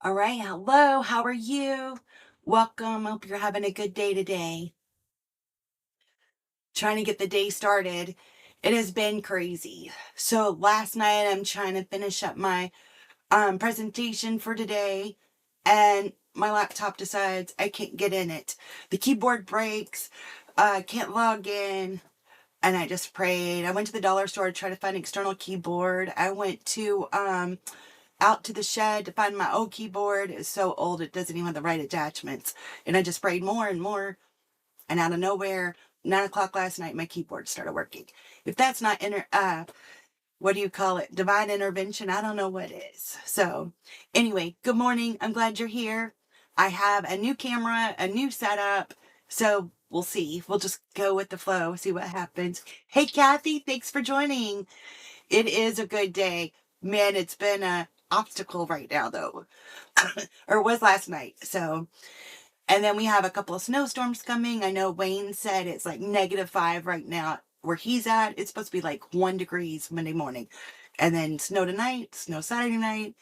All right. Hello. How are you? Welcome. Hope you're having a good day today. Trying to get the day started. It has been crazy. So last night I'm trying to finish up my presentation for today, and my laptop decides I can't get in it. The keyboard breaks. Can't log in. And I just prayed. I went to the dollar store to try to find an external keyboard. I went to out to the shed to find my old keyboard. It's so old it doesn't even have the right attachments. And I just prayed more and more. And out of nowhere, 9 o'clock last night, my keyboard started working. If that's not what do you call it? Divine intervention. I don't know what is. So anyway, good morning. I'm glad you're here. I have a new camera, a new setup. So we'll see. We'll just go with the flow, see what happens. Hey, Kathy, thanks for joining. It is a good day. Man, it's been a obstacle right now though. Or was last night. So, and then we have a couple of snowstorms coming. I know Wayne said it's like -5 right now where he's at. It's supposed to be like 1 degrees Monday morning. And then snow tonight, snow Saturday night.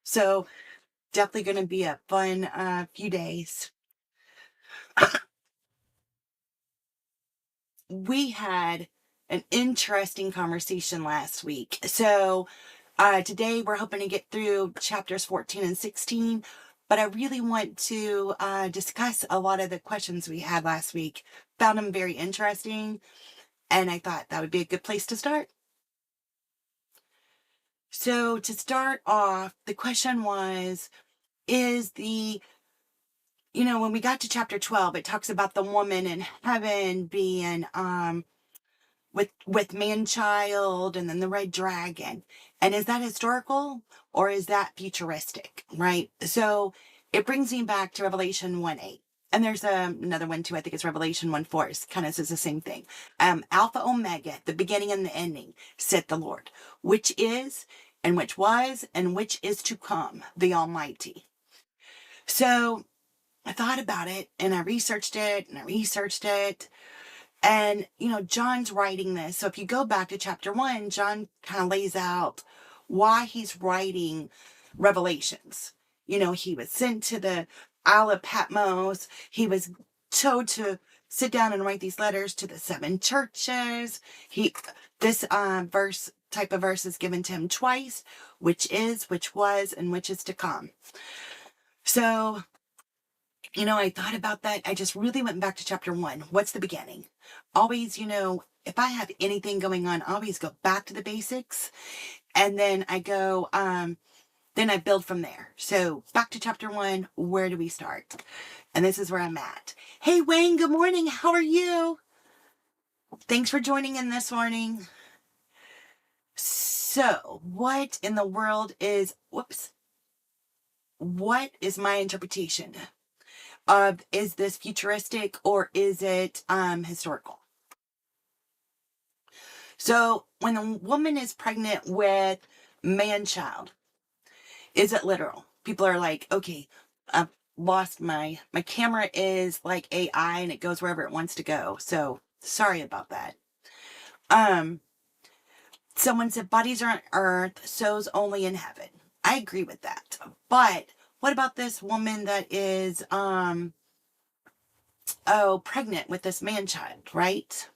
So definitely going to be a fun few days. We had an interesting conversation last week. So today we're hoping to get through chapters 14 and 16, but I really want to discuss a lot of the questions we had last week. Found them very interesting, and I thought that would be a good place to start. So to start off, the question was, is when we got to chapter 12, it talks about the woman in heaven being with man child and then the red dragon. And is that historical or is that futuristic? Right. So it brings me back to Revelation 1:8. And there's another one too. I think it's Revelation 1:4. It kind of says the same thing. Alpha Omega, the beginning and the ending, said the Lord, which is and which was and which is to come, the Almighty. So I thought about it and I researched it and I researched it. And, John's writing this. So if you go back to chapter 1, John kind of lays out why he's writing Revelations. He was sent to the Isle of Patmos. He was told to sit down and write these letters to the 7 churches. This type of verse is given to him twice, which is, which was, and which is to come. So I thought about that. I just really went back to chapter 1. What's the beginning? Always, if I have anything going on, I always go back to the basics and then I go, then I build from there. So back to chapter 1, where do we start? And this is where I'm at. Hey, Wayne, good morning. How are you? Thanks for joining in this morning. So what in the world what is my interpretation of, is this futuristic or is it historical? So when a woman is pregnant with man-child, is it literal? People are like, okay, I've lost my camera is like AI and it goes wherever it wants to go. So sorry about that. Someone said bodies are on earth, souls only in heaven. I agree with that. But what about this woman that is pregnant with this man-child, right?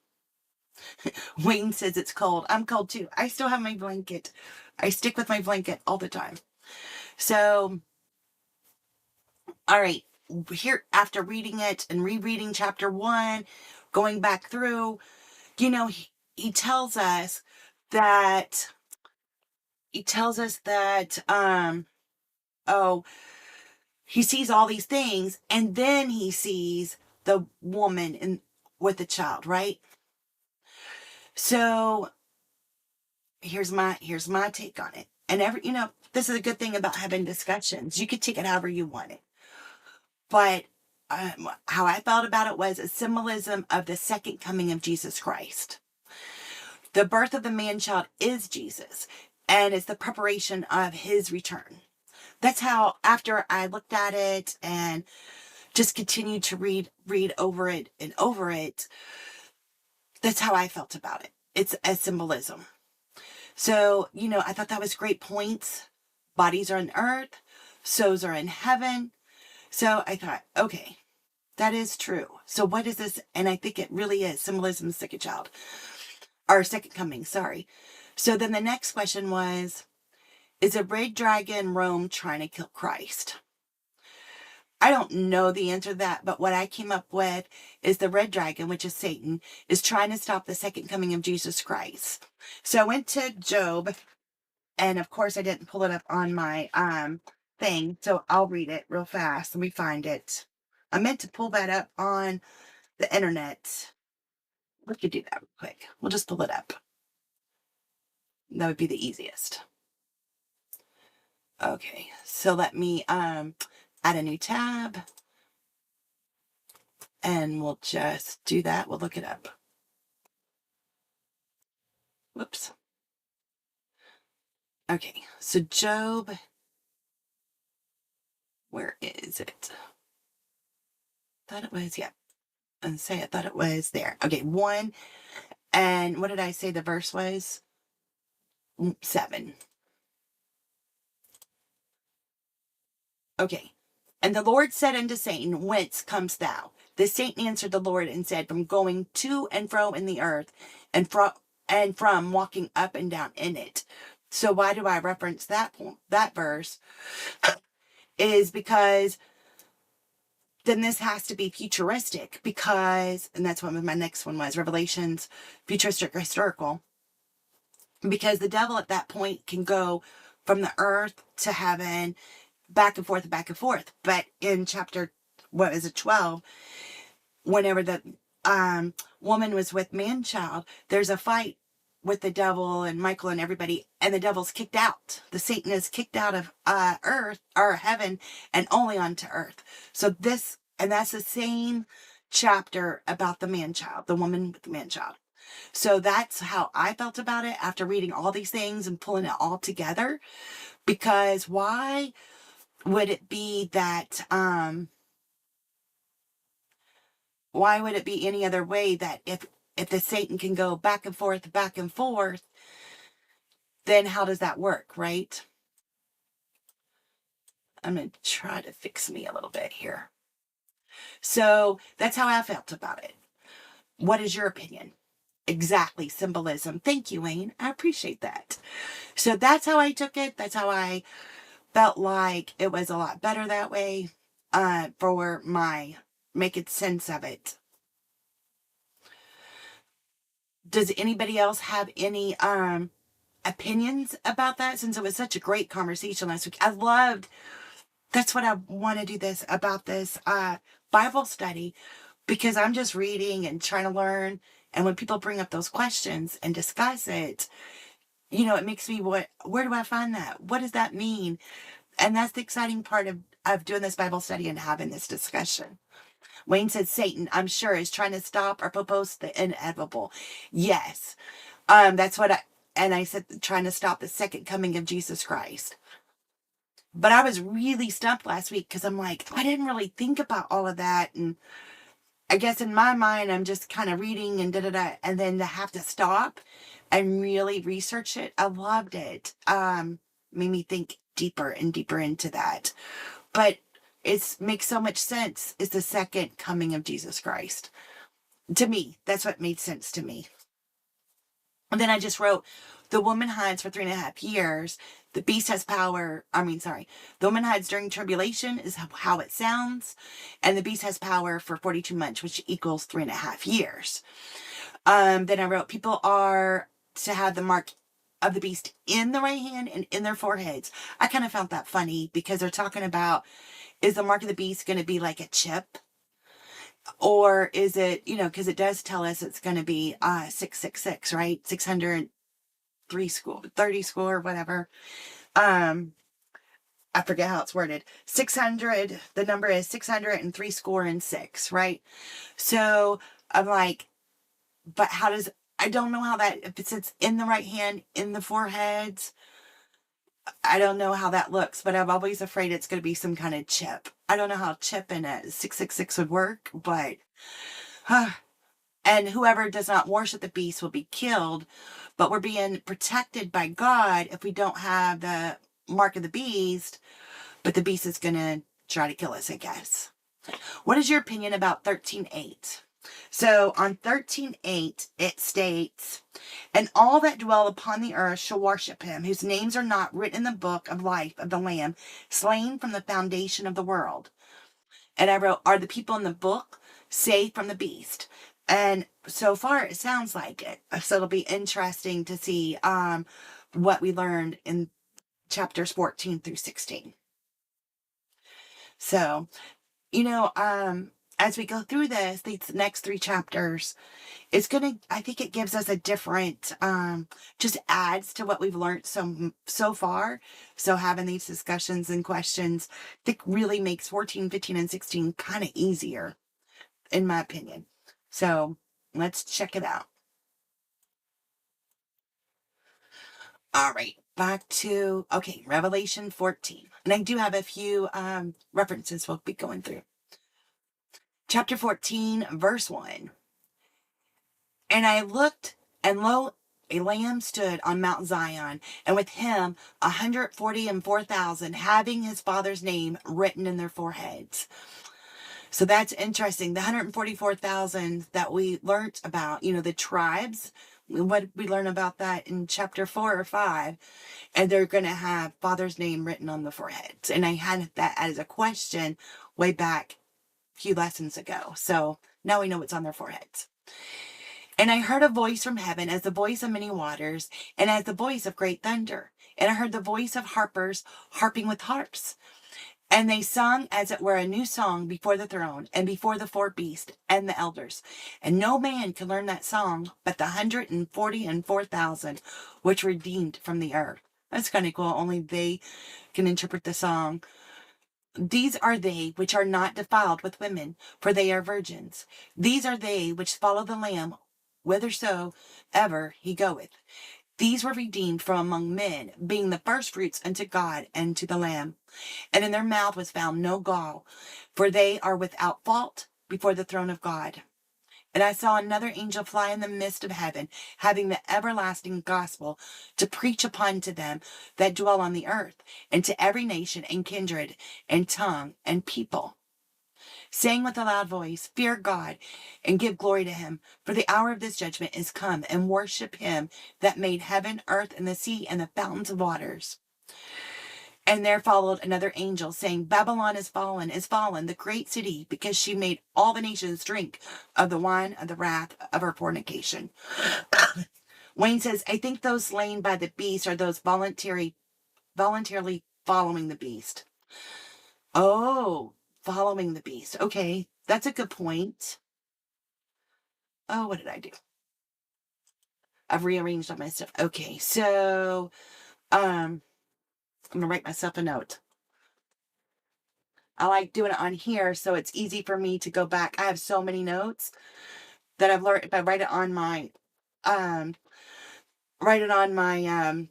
Wayne says it's cold. I'm cold too. I still have my blanket. I stick with my blanket all the time. So, all right. Here, after reading it and rereading chapter 1, going back through, he tells us that, he sees all these things and then he sees the woman with the child, right? So here's my take on it. And this is a good thing about having discussions. You could take it however you want it. But how I felt about it was a symbolism of the second coming of Jesus Christ. The birth of the man-child is Jesus, and it's the preparation of his return. That's how, after I looked at it and just continued to read over it and over it, that's how I felt about it. It's a symbolism. So, I thought that was great points. Bodies are on earth, sows are in heaven. So I thought, okay, that is true. So what is this? And I think it really is symbolism of the second child, or second coming, sorry. So then the next question was, is a red dragon Rome trying to kill Christ? I don't know the answer to that, but what I came up with is the red dragon, which is Satan, is trying to stop the second coming of Jesus Christ. So I went to Job, and of course I didn't pull it up on my thing, so I'll read it real fast. Let me find it. I meant to pull that up on the internet. We could do that real quick. We'll just pull it up. That would be the easiest. Okay, so let me add a new tab. And we'll just do that. We'll look it up. Whoops. Okay, so Job, where is it? Thought it was, yeah. And say I thought it was there. Okay, 1. And what did I say the verse was? 7. Okay. And the Lord said unto Satan, whence comest thou? The Satan answered the Lord and said, from going to and fro in the earth, and from walking up and down in it. So why do I reference that verse? Is because then this has to be futuristic, because, and that's what my next one was, Revelations, futuristic or historical, because the devil at that point can go from the earth to heaven, back and forth and back and forth. But in chapter, 12, whenever the woman was with man-child, there's a fight with the devil and Michael and everybody, and the devil's kicked out. The Satan is kicked out of earth or heaven and only onto earth. So this, and that's the same chapter about the man-child, the woman with the man-child. So that's how I felt about it after reading all these things and pulling it all together. Because why would it be that why would it be any other way that if the Satan can go back and forth, then how does that work, right? I'm going to try to fix me a little bit here. So that's how I felt about it. What is your opinion? Exactly, symbolism. Thank you, Wayne. I appreciate that. So that's how I took it. That's how I felt like it was a lot better that way for my making sense of it. Does anybody else have any opinions about that, since it was such a great conversation last week? That's what I want to do about this Bible study, because I'm just reading and trying to learn. And when people bring up those questions and discuss it, it makes me, where do I find that? What does that mean? And that's the exciting part of doing this Bible study and having this discussion. Wayne said Satan, I'm sure, is trying to stop or propose the inevitable. Yes. That's what I said, trying to stop the second coming of Jesus Christ. But I was really stumped last week, because I'm like, I didn't really think about all of that. And I guess in my mind, I'm just kind of reading and da-da-da. And then to have to stop and really research it, I loved it. Made me think deeper and deeper into that. But it makes so much sense. It's the second coming of Jesus Christ. To me, that's what made sense to me. And then I just wrote, the woman hides for 3.5 years. The beast has power. The woman hides during tribulation is how it sounds. And the beast has power for 42 months, which equals 3.5 years. Then I wrote, people are to have the mark of the beast in the right hand and in their foreheads. I kind of found that funny, because they're talking about, is the mark of the beast going to be like a chip? Or is it, because it does tell us it's going to be 666, right? 30 score, whatever. I forget how it's worded. 600, the number is 603 score and 6, right? So I'm like, but I don't know how that, if it sits in the right hand, in the foreheads, I don't know how that looks, but I'm always afraid it's going to be some kind of chip. I don't know how chip in a 666 would work, but, and whoever does not worship the beast will be killed, but we're being protected by God if we don't have the mark of the beast. but the beast is going to try to kill us, I guess. What is your opinion about 13:8? So on 13:8, it states, and all that dwell upon the earth shall worship him, whose names are not written in the book of life of the Lamb, slain from the foundation of the world. And I wrote, are the people in the book saved from the beast? And so far, it sounds like it. So it'll be interesting to see what we learned in chapters 14 through 16. So, as we go through these next 3 chapters, I think it gives us a different, just adds to what we've learned so far. So having these discussions and questions, I think really makes 14, 15, and 16 kind of easier, in my opinion. So let's check it out. All right, back to, Revelation 14. And I do have a few references we'll be going through. Chapter 14, verse 1. And I looked, and lo, a lamb stood on Mount Zion, and with him 144,000, having his father's name written in their foreheads. So that's interesting. The 144,000 that we learned about, the tribes, what we learn about that in chapter 4 or 5, and they're going to have father's name written on the foreheads. And I had that as a question way back a few lessons ago. So now we know what's on their foreheads. And I heard a voice from heaven as the voice of many waters, and as the voice of great thunder. And I heard the voice of harpers harping with harps. And they sung as it were a new song before the throne, and before the 4 beasts and the elders. And no man can learn that song but the 144,000 which were redeemed from the earth. That's kind of cool. Only they can interpret the song. These are they which are not defiled with women, for they are virgins. These are they which follow the Lamb whithersoever he goeth. These were redeemed from among men, being the firstfruits unto God and to the Lamb. And in their mouth was found no gall, for they are without fault before the throne of God. And I saw another angel fly in the midst of heaven, having the everlasting gospel to preach upon to them that dwell on the earth, and to every nation and kindred and tongue and people, saying with a loud voice, fear God, and give glory to him, for the hour of this judgment is come, and worship him that made heaven, earth, and the sea, and the fountains of waters. And there followed another angel, saying, Babylon is fallen, the great city, because she made all the nations drink of the wine of the wrath of her fornication. Wayne says, I think those slain by the beast are those voluntarily following the beast. Oh, following the beast. Okay, that's a good point. Oh, what did I do? I've rearranged all my stuff. Okay, so, I'm going to write myself a note. I like doing it on here, so it's easy for me to go back. I have so many notes that I've learned. If I write it on my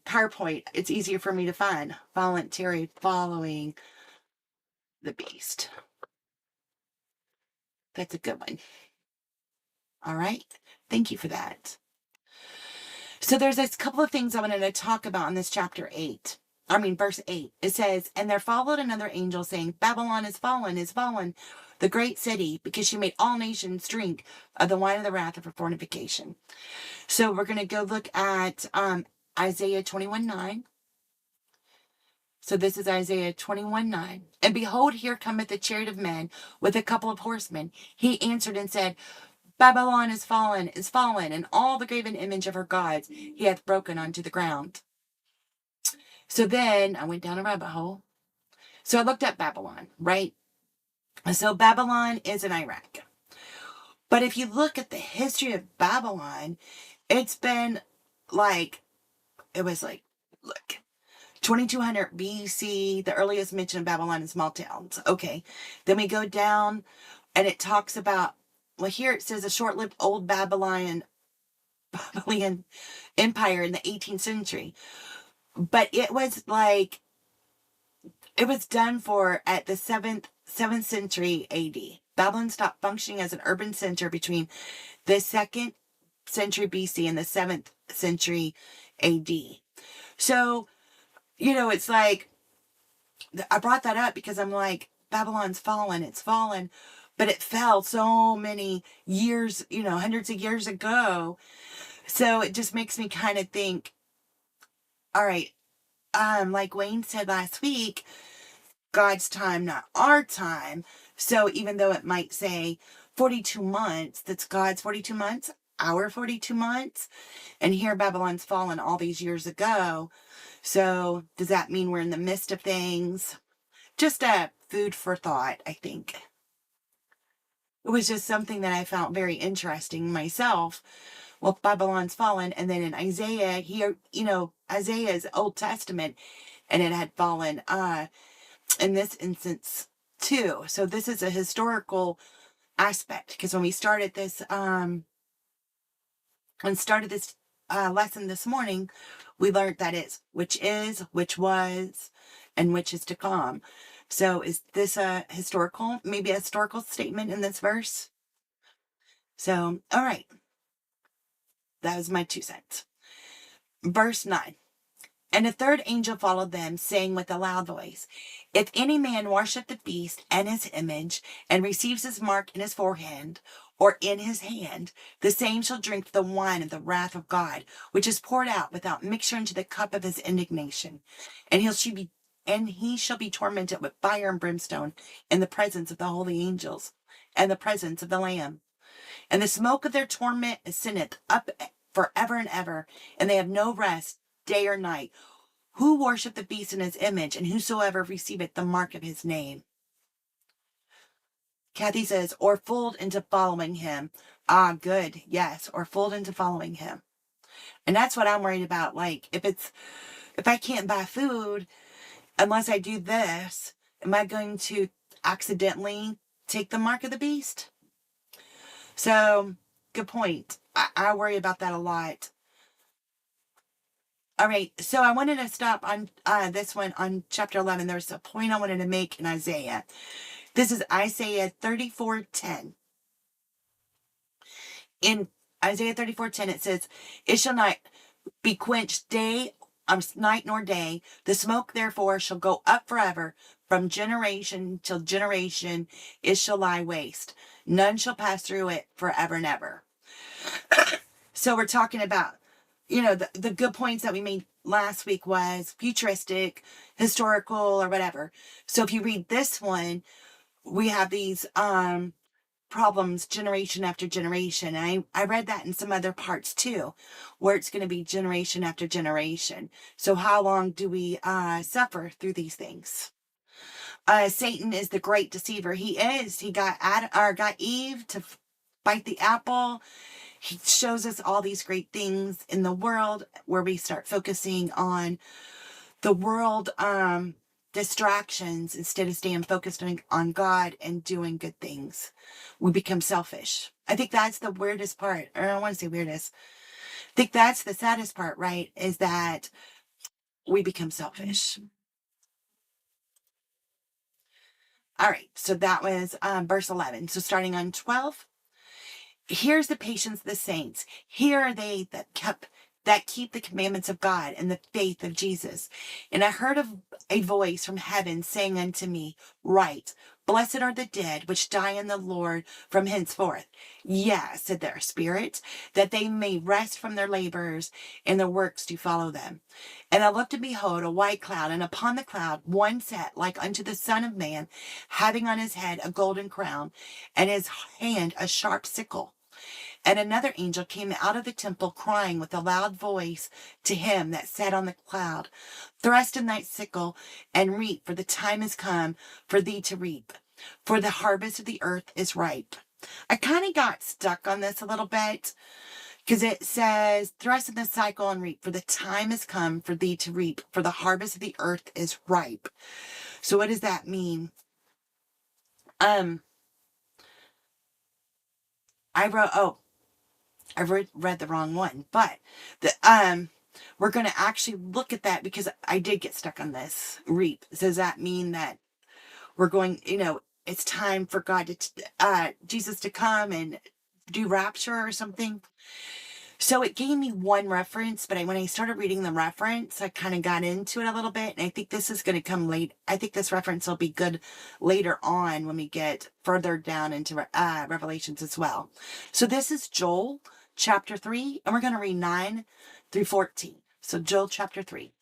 PowerPoint, it's easier for me to find. Voluntary following the beast. That's a good one. All right. Thank you for that. So there's a couple of things I wanted to talk about in this chapter 8. Verse 8. It says, and there followed another angel saying, Babylon is fallen, the great city, because she made all nations drink of the wine of the wrath of her fornication. So we're going to go look at Isaiah 21:9. So this is Isaiah 21:9. And behold, here cometh the chariot of men with a couple of horsemen. He answered and said, Babylon is fallen, and all the graven image of her gods he hath broken unto the ground. So then I went down a rabbit hole. So I looked at Babylon, right? So Babylon is in Iraq. But if you look at the history of Babylon, it was like, look, 2200 BC, the earliest mention of Babylon in small towns. Okay. Then we go down and it talks about, well, here it says a short-lived old Babylonian empire in the 18th century. But it was done at the 7th century AD. Babylon stopped functioning as an urban center between the 2nd century BC and the 7th century AD. So, it's like I brought that up because I'm like, Babylon's fallen, it's fallen, but it fell so many years, hundreds of years ago. So it just makes me kind of think, all right, like Wayne said last week, God's time, not our time. So even though it might say 42 months, that's God's 42 months, our 42 months. And here Babylon's fallen all these years ago. So does that mean we're in the midst of things? Just a food for thought, I think. It was just something that I found very interesting myself. Well, Babylon's fallen, and then in Isaiah, here, Isaiah's Old Testament, and it had fallen in this instance too. So this is a historical aspect, because when we started this lesson this morning, we learned that it's which is, which was, and which is to come. So is this maybe a historical statement in this verse? So, all right. That was my 2 cents. Verse 9. And a third angel followed them, saying with a loud voice, If any man worship the beast and his image, and receives his mark in his forehead or in his hand, the same shall drink the wine of the wrath of God, which is poured out without mixture into the cup of his indignation. And he shall be tormented with fire and brimstone in the presence of the holy angels and the presence of the Lamb. And the smoke of their torment ascendeth up forever and ever, and they have no rest day or night, who worship the beast in his image, and whosoever receiveth the mark of his name. Kathy says, or fooled into following him. Ah, good. Yes, or fooled into following him. And that's what I'm worried about. Like, if I can't buy food unless I do this, am I going to accidentally take the mark of the beast? So, good point. I worry about that a lot. All right, so I wanted to stop on this one on chapter 11. There's a point I wanted to make in Isaiah. This is Isaiah 34:10. In Isaiah 34:10, it says, It shall not be quenched night nor day. The smoke therefore shall go up forever. From generation till generation it shall lie waste. None shall pass through it forever and ever. So we're talking about, the good points that we made last week was futuristic, historical, or whatever. So if you read this one, we have these problems generation after generation. I read that in some other parts too, where it's going to be generation after generation. So how long do we suffer through these things? Satan is the great deceiver. He got Eve to bite the apple. He shows us all these great things in the world where we start focusing on the world distractions instead of staying focused on God and doing good things. We become selfish. I think that's the weirdest part. Or I don't want to say weirdest. I think that's the saddest part, right? Is that we become selfish. All right. So that was verse 11. So starting on 12. Here's the patience of the saints. Here are they that keep the commandments of God and the faith of Jesus. And I heard a voice from heaven saying unto me, Write, blessed are the dead which die in the Lord from henceforth. Yes, said their spirit, that they may rest from their labors, and their works do follow them. And I looked, and behold, a white cloud, and upon the cloud one sat like unto the Son of Man, having on his head a golden crown, and his hand a sharp sickle. And another angel came out of the temple, crying with a loud voice to him that sat on the cloud, Thrust in thy sickle, and reap, for the time is come for thee to reap, for the harvest of the earth is ripe. I kind of got stuck on this a little bit, because it says, Thrust in the sickle and reap, for the time is come for thee to reap, for the harvest of the earth is ripe. So what does that mean? I read the wrong one, but we're going to actually look at that, because I did get stuck on this. Reap. Does that mean that we're going, it's time for God Jesus to come and do rapture or something? So it gave me one reference, but when I started reading the reference, I kind of got into it a little bit. And I think this is going to come late. I think this reference will be good later on when we get further down into Revelations as well. So this is Joel chapter 3, and we're going to read 9 through 14. So Joel chapter 3.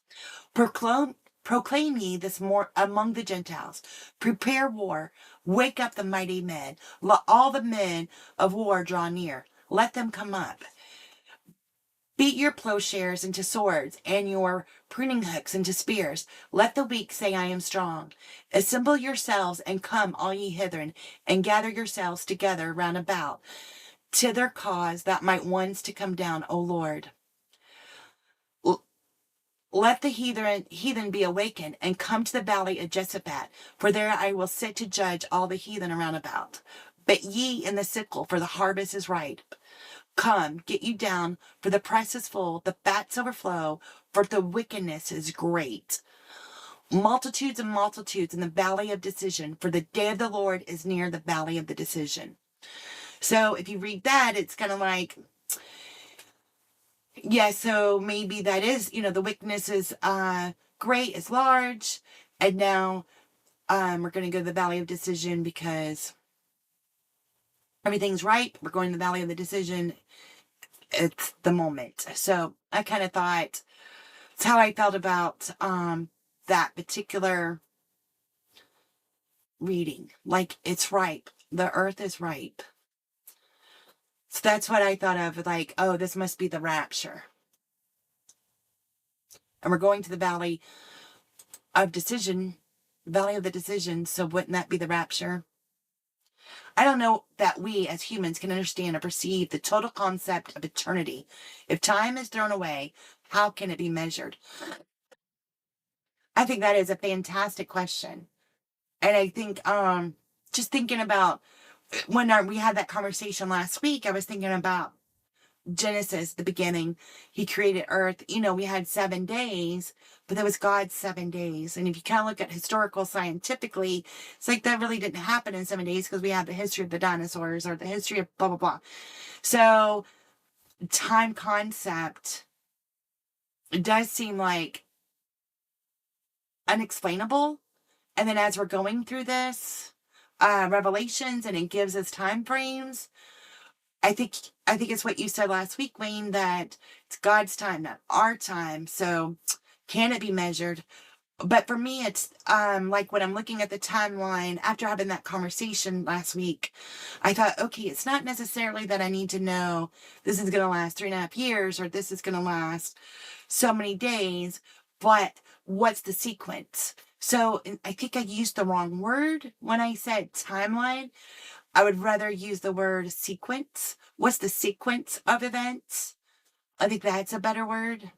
Proclaim ye this more among the Gentiles. Prepare war. Wake up the mighty men. Let all the men of war draw near. Let them come up. Beat your plowshares into swords, and your pruning hooks into spears. Let the weak say, I am strong. Assemble yourselves, and come, all ye hither, and gather yourselves together round about, to their cause that might once to come down, O Lord. Let the heathen be awakened, and come to the valley of Jezabad, for there I will sit to judge all the heathen around about. But ye in the sickle, for the harvest is ripe. Come, get you down, for the press is full, the vats overflow, for the wickedness is great. Multitudes and multitudes in the valley of decision, for the day of the Lord is near the valley of the decision. So if you read that, it's kind of like, yeah, so maybe that is, the wickedness is great, is large, and now we're going to go to the valley of decision because everything's ripe. We're going to the valley of the decision. It's the moment. So I kind of thought it's how I felt about that particular reading. Like, it's ripe. The earth is ripe. So that's what I thought of, like, oh, this must be the rapture. And we're going to the valley of decision, valley of the decision. So wouldn't that be the rapture? I don't know that we as humans can understand or perceive the total concept of eternity. If time is thrown away, how can it be measured? I think that is a fantastic question. And I think, just thinking about when we had that conversation last week, I was thinking about Genesis, the beginning. He created earth. We had 7 days, but that was God's 7 days. And if you kind of look at historical scientifically, it's like that really didn't happen in 7 days because we have the history of the dinosaurs or the history of blah, blah, blah. So time concept, it does seem like unexplainable. And then as we're going through this, Revelations, and it gives us time frames, I think it's what you said last week, Wayne, that it's God's time, not our time. So can it be measured? But for me, it's like when I'm looking at the timeline after having that conversation last week, I thought, okay, it's not necessarily that I need to know this is going to last 3.5 years or this is going to last so many days, but what's the sequence? So I think I used the wrong word when I said timeline. I would rather use the word sequence. What's the sequence of events? I think that's a better word.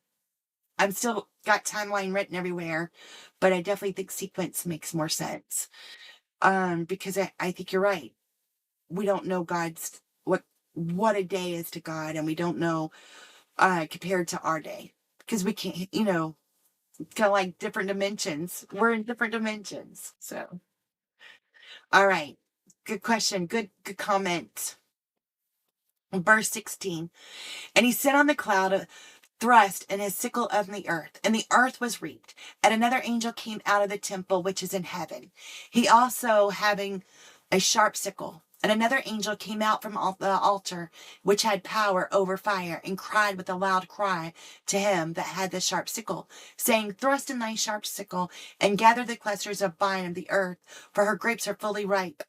I'm still got timeline written everywhere, but I definitely think sequence makes more sense. Because I think you're right. We don't know God's what a day is to God, and we don't know compared to our day. Because we can't, kind of like different dimensions. We're in different dimensions. So all right. Good question. Good comment. Verse 16. And he sat on the cloud of thrust in his sickle of the earth, and the earth was reaped. And another angel came out of the temple which is in heaven, he also having a sharp sickle. And another angel came out from the altar, which had power over fire, and cried with a loud cry to him that had the sharp sickle, saying, Thrust in thy sharp sickle, and gather the clusters of vine of the earth, for her grapes are fully ripe.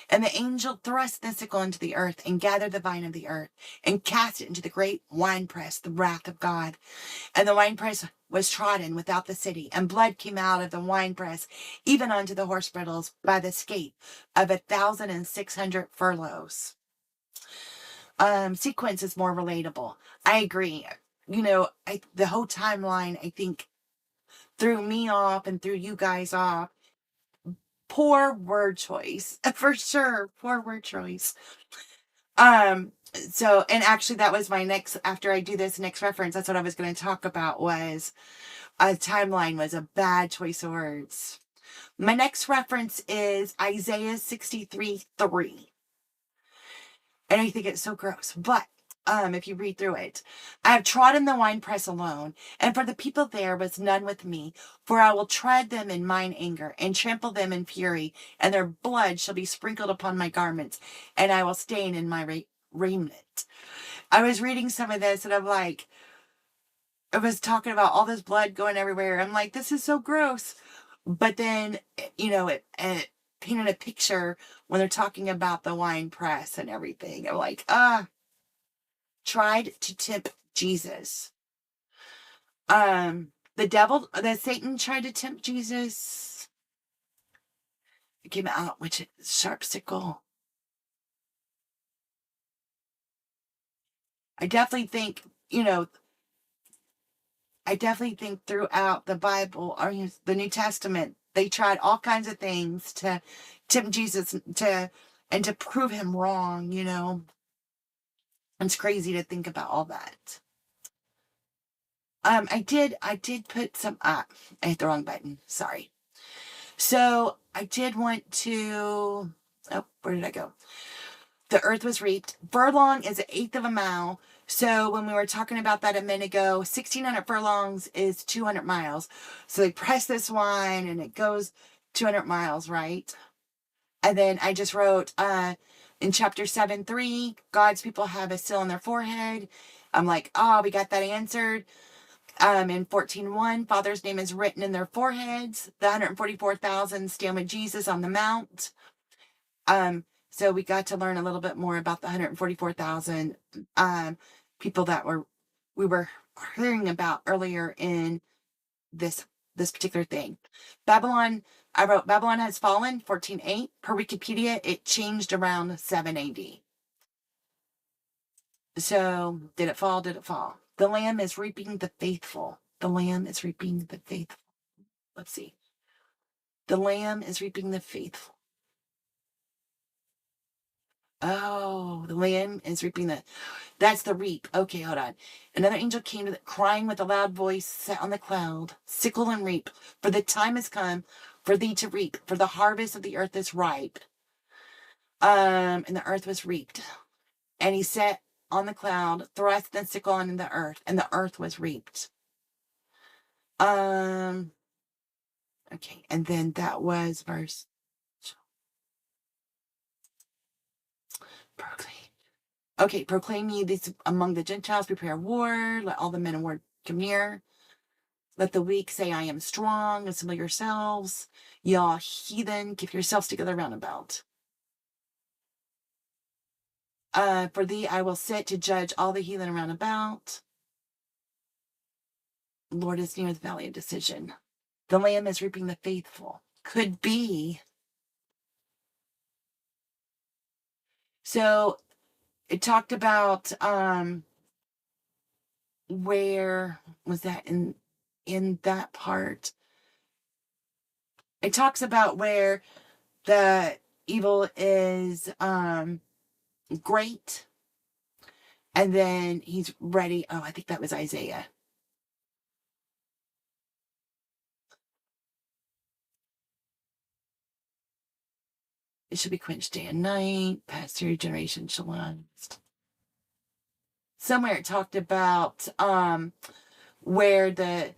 And the angel thrust the sickle into the earth, and gathered the vine of the earth, and cast it into the great winepress, the wrath of God. And the winepress was trodden without the city, and blood came out of the winepress, even unto the horse bridles, by the scape of 1,600 furlongs. Sequence is more relatable. I agree. The whole timeline, I think, threw me off and threw you guys off. Poor word choice, for sure. Poor word choice. So, and actually that was my next, after I do this next reference, that's what I was going to talk about, was a timeline was a bad choice of words. My next reference is Isaiah 63:3. And I think it's so gross, but if you read through it. I have trodden the winepress alone, and for the people there was none with me. For I will tread them in mine anger, and trample them in fury, and their blood shall be sprinkled upon my garments, and I will stain in my raiment. I was reading some of this, and I'm like, it was talking about all this blood going everywhere. I'm like, this is so gross. But then, it painted a picture when they're talking about the wine press and everything. I'm like, tried to tempt Jesus. Satan tried to tempt Jesus. It came out with a sharp sickle. I definitely think, throughout the Bible or the New Testament, they tried all kinds of things to tempt Jesus and to prove him wrong, It's crazy to think about all that. I did put some, I hit the wrong button. Sorry. So I did want to, where did I go? The earth was reaped. Furlong is an eighth of a mile. So when we were talking about that a minute ago, 1,600 furlongs is 200 miles. So they press this wine and it goes 200 miles, right? And then I just wrote, in chapter 7:3, God's people have a seal on their forehead. I'm like, we got that answered. In 14:1, Father's name is written in their foreheads. The 144,000 stand with Jesus on the mount. So we got to learn a little bit more about the 144,000 people that we were hearing about earlier in this particular thing. Babylon, I wrote Babylon has fallen, 14:8. Per Wikipedia, it changed around 7 AD. So, did it fall? Did it fall? The Lamb is reaping the faithful. The Lamb is reaping the faithful. Let's see. The Lamb is reaping the faithful. Oh, the Lamb is reaping that's the reap. Okay, hold on. Another angel came to crying with a loud voice, sat on the cloud, sickle and reap, for the time has come for thee to reap, for the harvest of the earth is ripe. And the earth was reaped. And he sat on the cloud, thrust the sickle on the earth, and the earth was reaped. Okay, and then that was verse. Proclaim ye this among the Gentiles, prepare war, let all the men of war come near. Let the weak say, I am strong, assemble yourselves. Y'all heathen, give yourselves together round about. For thee I will sit to judge all the heathen around about. Lord is near the valley of decision. The Lamb is reaping the faithful. Could be. So it talked about where was that in that part? It talks about where the evil is great, and then he's ready. I think that was Isaiah. It should be quenched day and night, past through generation shall last. Somewhere it talked about where the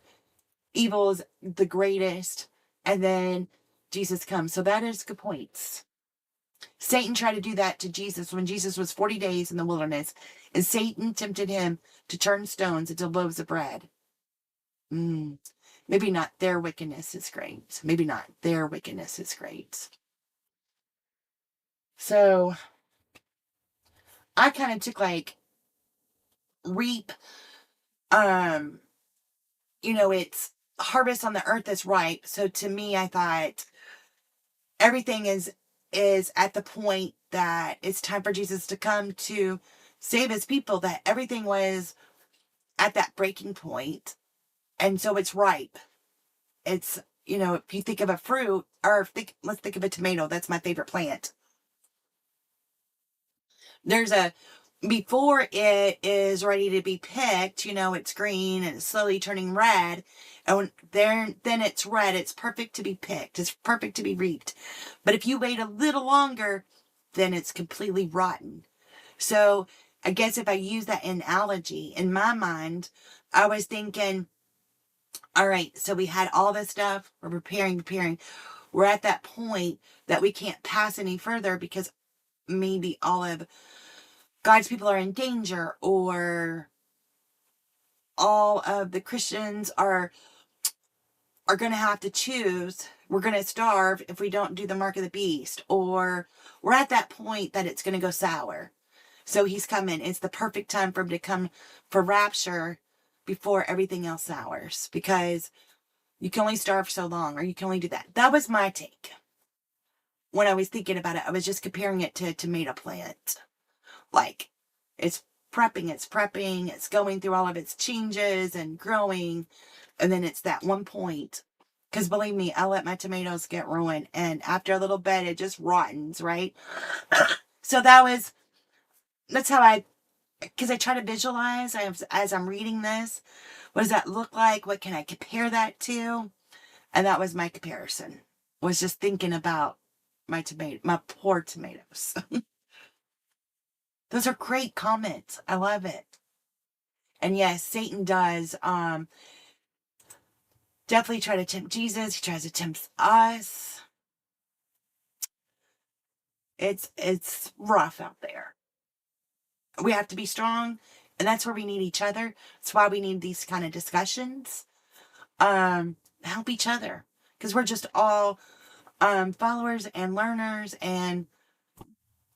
evil is the greatest, and then Jesus comes. So that is good points. Satan tried to do that to Jesus when Jesus was 40 days in the wilderness, and Satan tempted him to turn stones into loaves of bread. Maybe not their wickedness is great. Maybe not their wickedness is great. So I kind of took like reap, it's harvest on the earth is ripe. So to me, I thought everything is at the point that it's time for Jesus to come to save his people, that everything was at that breaking point. And so it's ripe. It's, if you think of a fruit, or let's think of a tomato. That's my favorite plant. Before it is ready to be picked, it's green and it's slowly turning red. And then it's red. It's perfect to be picked. It's perfect to be reaped. But if you wait a little longer, then it's completely rotten. So I guess if I use that analogy in my mind, I was thinking, all right, so we had all this stuff. We're preparing. We're at that point that we can't pass any further because maybe all of God's people are in danger, or all of the Christians are going to have to choose. We're going to starve if we don't do the mark of the beast, or we're at that point that it's going to go sour. So he's coming. It's the perfect time for him to come for rapture before everything else sours, because you can only starve so long, or you can only do that. That was my take. When I was thinking about it, I was just comparing it to a tomato plant. Like, it's prepping, it's going through all of its changes and growing. And then it's that one point. Because believe me, I let my tomatoes get ruined. And after a little bit, it just rottens, right? So that's how because I try to visualize as I'm reading this. What does that look like? What can I compare that to? And that was my comparison. Was just thinking about my poor tomatoes. Those are great comments. I love it. And yes, Satan does definitely try to tempt Jesus. He tries to tempt us. It's rough out there. We have to be strong, and that's where we need each other. That's why we need these kind of discussions. Help each other, because we're just all followers and learners, and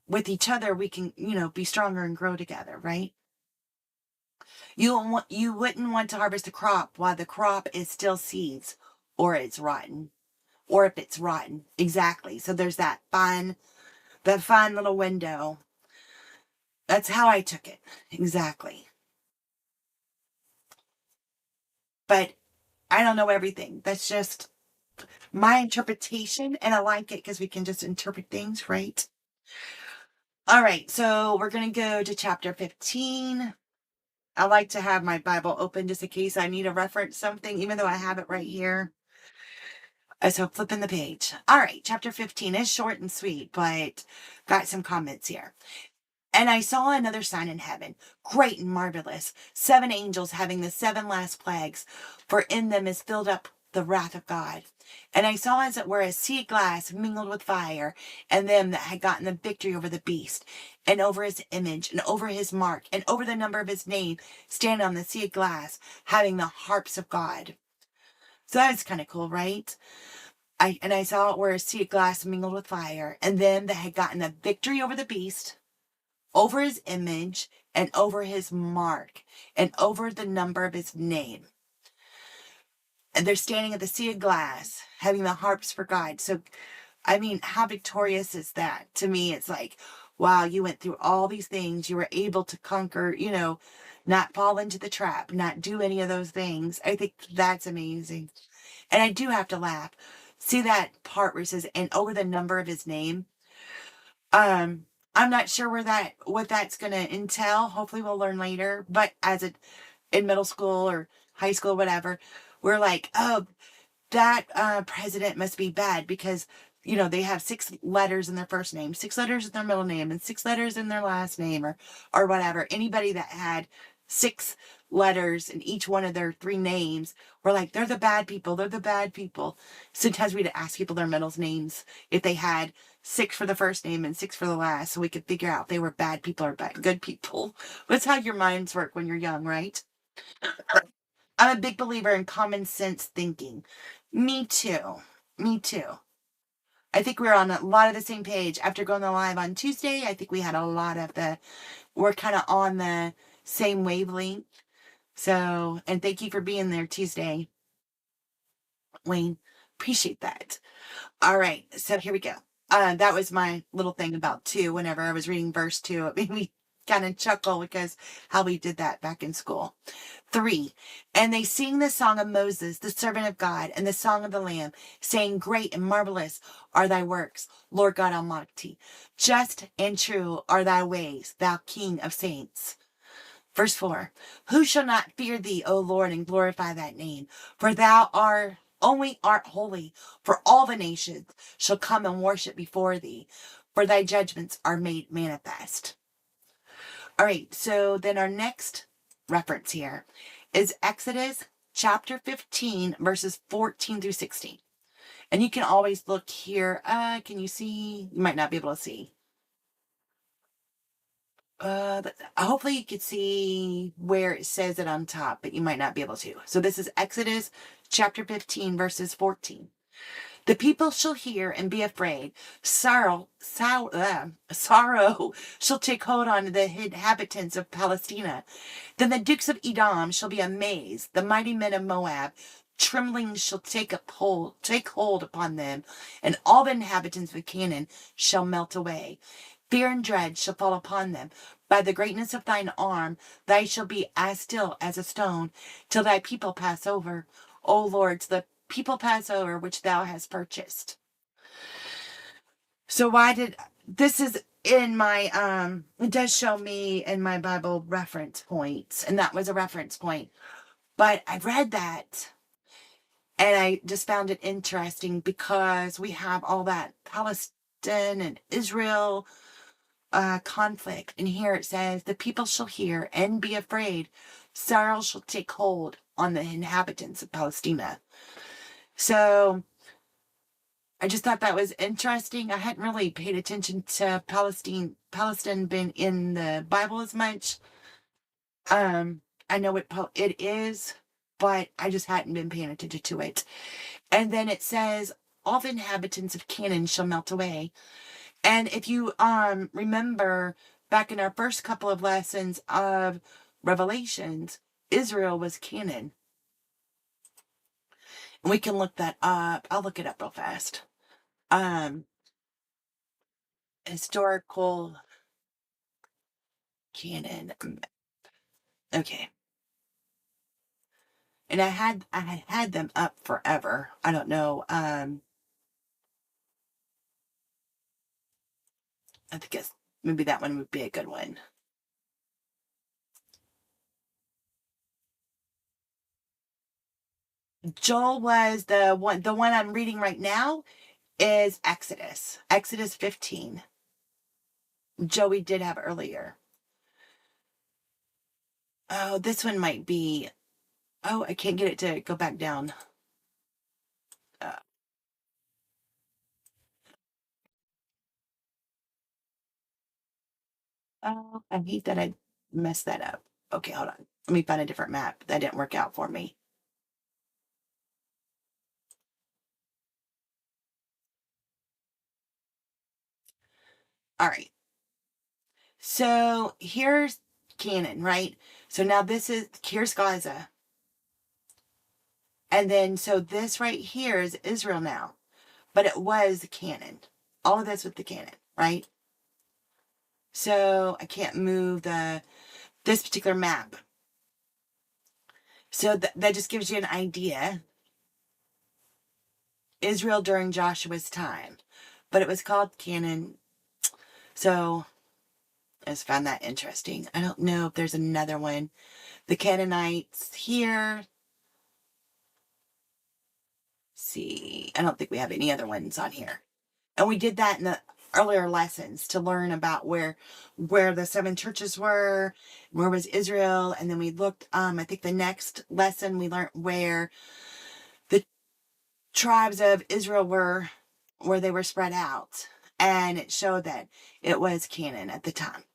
with each other we can, be stronger and grow together, right? You wouldn't want to harvest a crop while the crop is still seeds, or it's rotten, or if it's rotten. Exactly. So there's that fine little window. That's how I took it. Exactly. But I don't know everything. That's just my interpretation, and I like it because we can just interpret things, right? All right, so we're going to go to chapter 15. I like to have my Bible open just in case I need to reference something, even though I have it right here. So flipping the page. All right, chapter 15 is short and sweet, but got some comments here. And I saw another sign in heaven, great and marvelous, 7 angels having the 7 last plagues, for in them is filled up the wrath of God. And I saw as it were a sea of glass mingled with fire, and them that had gotten the victory over the beast, and over his image, and over his mark, and over the number of his name, stand on the sea of glass, having the harps of God. So that's kind of cool, right? I saw it were a sea of glass mingled with fire, and them that had gotten the victory over the beast, over his image, and over his mark, and over the number of his name. And they're standing at the sea of glass, having the harps for God. So, I mean, how victorious is that? To me, it's like, wow, you went through all these things. You were able to conquer, not fall into the trap, not do any of those things. I think that's amazing. And I do have to laugh. See that part where it says, and over the number of his name? I'm not sure what that's going to entail. Hopefully we'll learn later. But in middle school or high school, whatever, we're like, oh, that president must be bad because, they have 6 letters in their first name, 6 letters in their middle name, and 6 letters in their last name, or whatever. Anybody that had 6 letters in each one of their 3 names, we're like, they're the bad people. They're the bad people. Sometimes we'd ask people their middle names if they had 6 for the first name and 6 for the last, so we could figure out if they were bad people or good people. That's how your minds work when you're young, right? I'm a big believer in common sense thinking. Me too. Me too. I think we're on a lot of the same page. After going live on Tuesday, I think we had a lot of we're kind of on the same wavelength. So, and thank you for being there Tuesday, Wayne. Appreciate that. All right, so here we go. That was my little thing about 2. Whenever I was reading verse 2, it made me kind of chuckle because how we did that back in school. 3, and they sing the song of Moses, the servant of God, and the song of the Lamb, saying, great and marvelous are thy works, Lord God Almighty. Just and true are thy ways, thou King of saints. Verse 4, who shall not fear thee, O Lord, and glorify thy name? For thou only art holy, for all the nations shall come and worship before thee, for thy judgments are made manifest. All right, so then our next reference here is Exodus chapter 15, verses 14 through 16. And you can always look here. Can you see? You might not be able to see. Hopefully you can see where it says it on top, but you might not be able to. So this is Exodus chapter 15, verses 14. The people shall hear and be afraid. Sorrow shall take hold on the inhabitants of Palestina. Then the dukes of Edom shall be amazed. The mighty men of Moab, trembling shall take hold upon them, and all the inhabitants of Canaan shall melt away. Fear and dread shall fall upon them. By the greatness of thine arm, thou shalt be as still as a stone, till thy people pass over. O Lord, till the people pass over which thou hast purchased. So this is in my, it does show me in my Bible reference points, and that was a reference point. But I read that and I just found it interesting because we have all that Palestine and Israel conflict. And here it says, the people shall hear and be afraid. Sorrow shall take hold on the inhabitants of Palestina. So I just thought that was interesting. I hadn't really paid attention to Palestine being in the Bible as much. I know it is, but I just hadn't been paying attention to it. And then it says, all the inhabitants of Canaan shall melt away. And if you remember back in our first couple of lessons of Revelations, Israel was Canaan. And we can look that up. I'll look it up real fast. Historical Canaan. Okay. And I had them up forever. I don't know. I think maybe that one would be a good one. Joel was the one I'm reading right now is Exodus 15. Joey did have earlier. Oh, this one might be, oh, I can't get it to go back down. Oh, I hate that I messed that up. Okay, hold on. Let me find a different map. That didn't work out for me. All right. So here's Canaan, right? So now here's Gaza. And then, so this right here is Israel now. But it was Canaan. All of this with the Canaan, right? So I can't move this particular map. So that just gives you an idea. Israel during Joshua's time. But it was called Canaan. So I just found that interesting. I don't know if there's another one. The Canaanites here. See, I don't think we have any other ones on here. And we did that in the earlier lessons to learn about where the seven churches were, where was Israel, and then we looked, I think the next lesson we learned where the tribes of Israel were, where they were spread out. And it showed that it was Canaan at the time.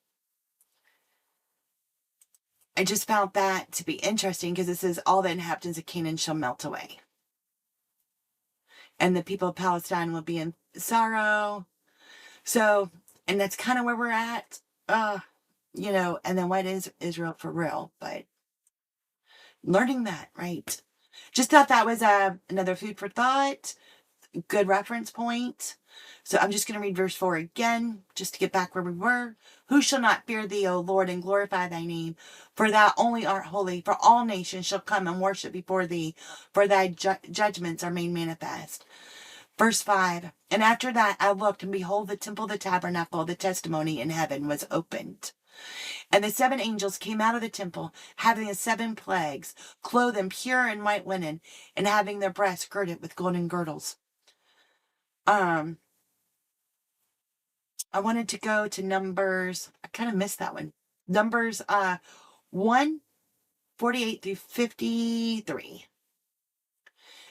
I just found that to be interesting because it says all the inhabitants of Canaan shall melt away. And the people of Palestine will be in sorrow. So, and that's kind of where we're at. And then what is Israel for real? But learning that, right? Just thought that was another food for thought. Good reference point. So I'm just going to read verse 4 again, just to get back where we were. Who shall not fear thee, O Lord, and glorify thy name? For thou only art holy. For all nations shall come and worship before thee, for thy judgments are made manifest. Verse 5, and after that I looked, and behold, the temple of the tabernacle of the testimony in heaven was opened. And the seven angels came out of the temple, having the seven plagues, clothed in pure and white linen, and having their breasts girded with golden girdles. I wanted to go to Numbers. I kind of missed that one. Numbers 1:48 through 53.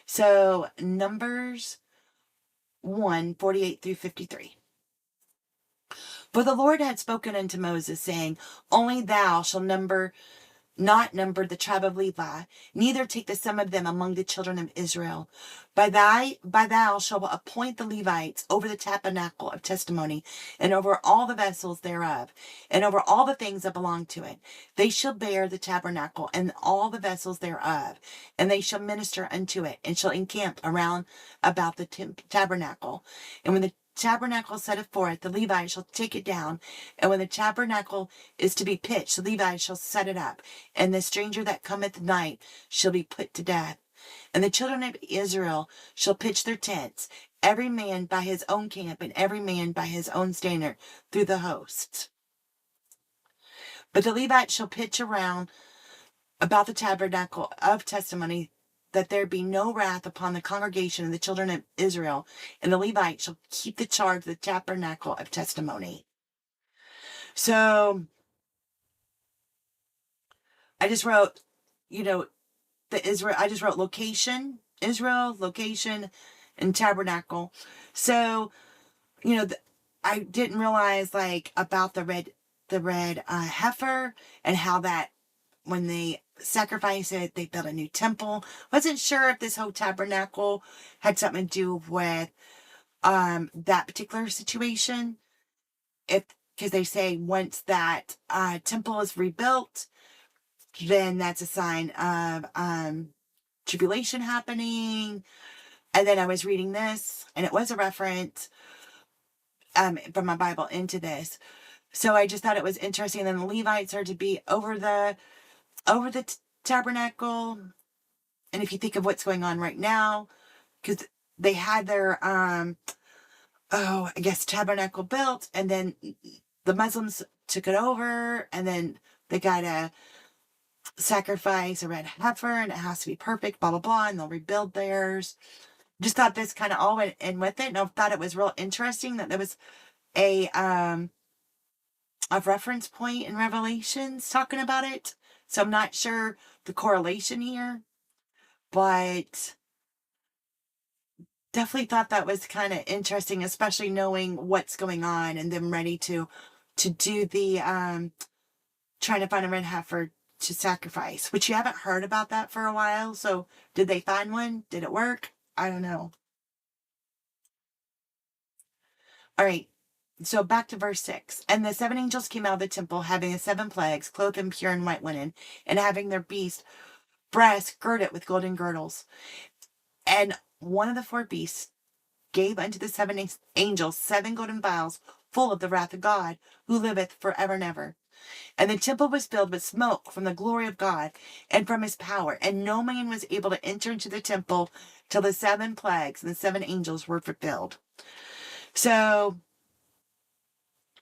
So Numbers 1:48 through 53. For the Lord had spoken unto Moses, saying, Only thou shalt not number the tribe of Levi, neither take the sum of them among the children of Israel. By thou shalt appoint the Levites over the tabernacle of testimony, and over all the vessels thereof, and over all the things that belong to it. They shall bear the tabernacle and all the vessels thereof, and they shall minister unto it, and shall encamp around about the tabernacle. And when the tabernacle setteth forth, the Levites shall take it down, and when the tabernacle is to be pitched, the Levites shall set it up, and the stranger that cometh at night shall be put to death. And the children of Israel shall pitch their tents, every man by his own camp, and every man by his own standard through the hosts. But the Levites shall pitch around about the tabernacle of testimony, that there be no wrath upon the congregation of the children of Israel, and the Levites shall keep the charge of the tabernacle of testimony. So I just wrote, I just wrote location, Israel, location, and tabernacle. So, I didn't realize about the red heifer, and how that when they sacrifice it, they built a new temple. Wasn't sure if this whole tabernacle had something to do with that particular situation. Because they say once that temple is rebuilt, then that's a sign of tribulation happening. And then I was reading this, and it was a reference from my Bible into this. So I just thought it was interesting. And then the Levites are to be over the tabernacle. And if you think of what's going on right now, because they had their tabernacle built, and then the Muslims took it over, and then they gotta sacrifice a red heifer, and it has to be perfect, blah blah blah, and they'll rebuild theirs. Just thought this kind of all went in with it, and I thought it was real interesting that there was a reference point in Revelations talking about it. So I'm not sure the correlation here, but definitely thought that was kind of interesting, especially knowing what's going on and them ready to do the trying to find a red heifer to sacrifice, which you haven't heard about that for a while. So did they find one? Did it work? I don't know. All right. So back to verse 6. And the 7 angels came out of the temple, having the 7 plagues, clothed in pure and white linen, and having their beasts' breasts girded with golden girdles. And one of the 4 beasts gave unto the 7 angels 7 golden vials full of the wrath of God, who liveth forever and ever. And the temple was filled with smoke from the glory of God and from his power, and no man was able to enter into the temple till the 7 plagues and the 7 angels were fulfilled. So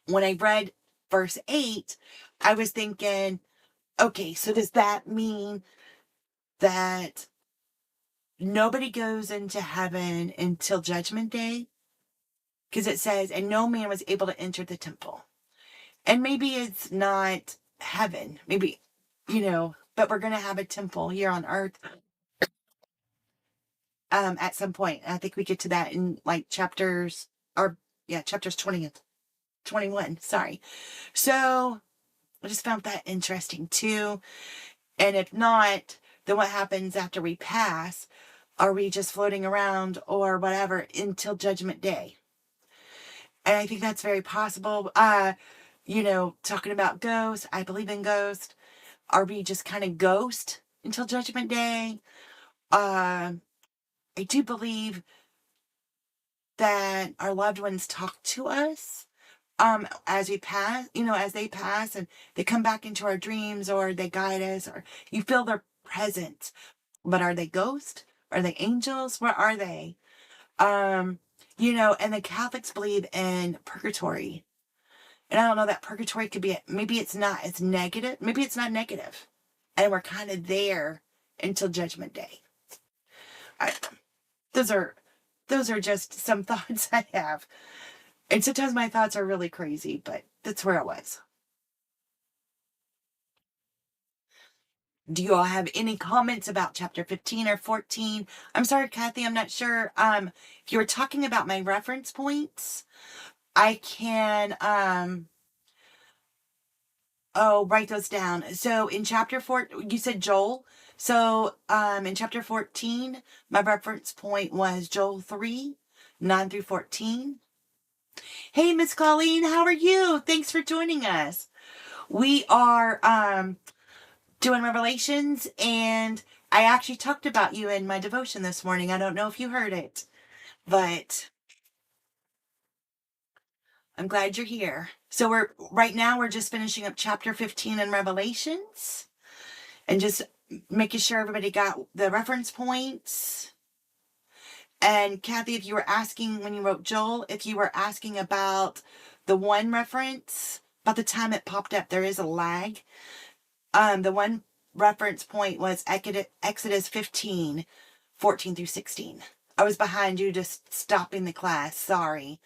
when I read verse 8, I was thinking, okay, so does that mean that nobody goes into heaven until Judgment Day? Because it says, and no man was able to enter the temple. And maybe it's not heaven. Maybe, but we're going to have a temple here on earth at some point. I think we get to that in chapters 20 21. Sorry. So I just found that interesting too. And if not, then what happens after we pass? Are we just floating around or whatever until Judgment Day? And I think that's very possible. Talking about ghosts, I believe in ghosts. Are we just kind of ghost until Judgment Day? I do believe that our loved ones talk to us as we pass, as they pass, and they come back into our dreams, or they guide us, or you feel their presence. But are they ghosts? Are they angels? What are they? And the Catholics believe in purgatory. And I don't know, that purgatory could be, maybe it's not as negative. Maybe it's not negative. And we're kind of there until Judgment Day. Those are just some thoughts I have. And sometimes my thoughts are really crazy, but that's where I was. Do you all have any comments about chapter 15 or 14? I'm sorry, Kathy, I'm not sure. If you were talking about my reference points, I can, write those down. So in chapter 4, you said Joel. So, in chapter 14, my reference point was Joel 3, 9 through 14. Hey, Miss Colleen, how are you? Thanks for joining us. We are, doing Revelations, and I actually talked about you in my devotion this morning. I don't know if you heard it, but I'm glad you're here. So we're just finishing up chapter 15 in Revelations and just making sure everybody got the reference points. And Kathy, if you were asking when you wrote Joel, if you were asking about the one reference, by the time it popped up, there is a lag. The one reference point was Exodus 15, 14 through 16. I was behind you, just stopping the class. Sorry.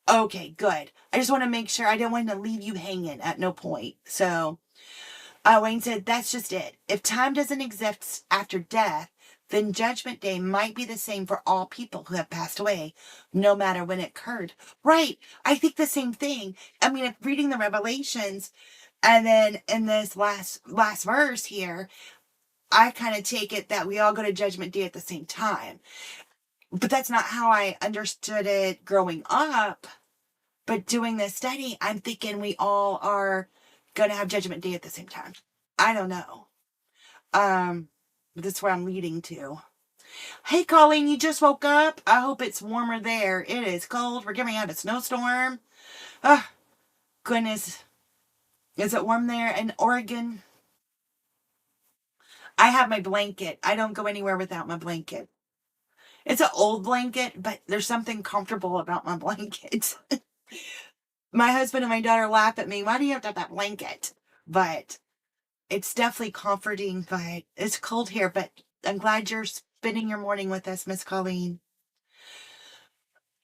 Okay, good. I just want to make sure I didn't want to leave you hanging at no point. So, Wayne said, that's just it. If time doesn't exist after death, then Judgment Day might be the same for all people who have passed away, no matter when it occurred. Right. I think the same thing. I mean, if reading the Revelations, and then in this last verse here, I kind of take it that we all go to Judgment Day at the same time. But that's not how I understood it growing up. But doing this study, I'm thinking we all are going to have Judgment Day at the same time. I don't know. But that's where I'm leading to. Hey, Colleen, you just woke up? I hope it's warmer there. It is cold. We're getting out a snowstorm. Oh, goodness. Is it warm there in Oregon? I have my blanket. I don't go anywhere without my blanket. It's an old blanket, but there's something comfortable about my blanket. My husband and my daughter laugh at me. Why do you have to have that blanket? But it's definitely comforting, but it's cold here. But I'm glad you're spending your morning with us, Miss Colleen.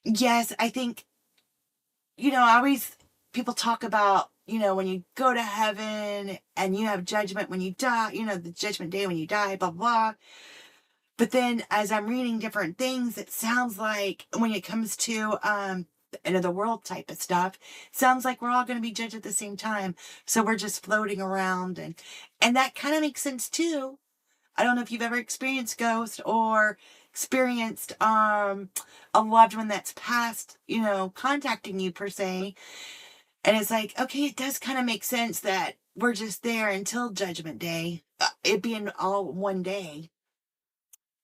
Yes, I think, people talk about, when you go to heaven and you have judgment when you die, the judgment day when you die, blah, blah. But then as I'm reading different things, it sounds like when it comes to, end of the world type of stuff, sounds like we're all going to be judged at the same time. So we're just floating around, and that kind of makes sense too. I don't know if you've ever experienced ghosts or experienced a loved one that's passed, contacting you per se. And it's like, okay, it does kind of make sense that we're just there until Judgment Day. It being all one day.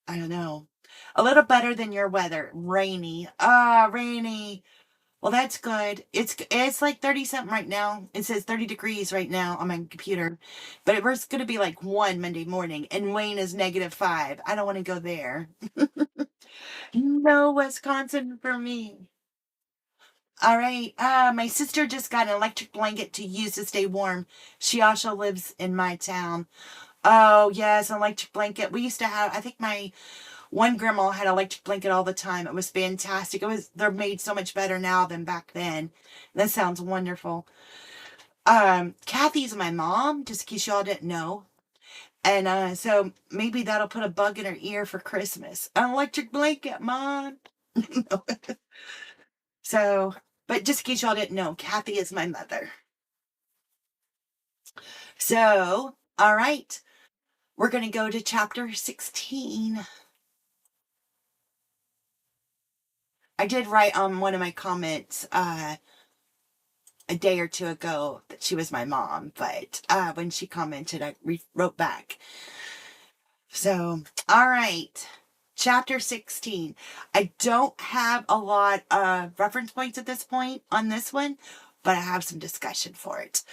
I don't know. A little better than your weather. Rainy. Rainy. Well, that's good. It's like 30 something right now. It says 30 degrees right now on my computer. But it was going to be like 1 Monday morning. And Wayne is -5. I don't want to go there. No Wisconsin for me. All right. My sister just got an electric blanket to use to stay warm. She also lives in my town. Oh, yes, an electric blanket. We used to have, I think my one grandma had an electric blanket all the time. It was fantastic. They're made so much better now than back then. That sounds wonderful. Kathy's my mom, just in case y'all didn't know. And so maybe that'll put a bug in her ear for Christmas. An electric blanket, Mom. So, but just in case y'all didn't know, Kathy is my mother. So, all right. We're going to go to chapter 16. I did write on one of my comments a day or two ago that she was my mom, but when she commented, I wrote back. So, all right. Chapter 16. I don't have a lot of reference points at this point on this one, but I have some discussion for it.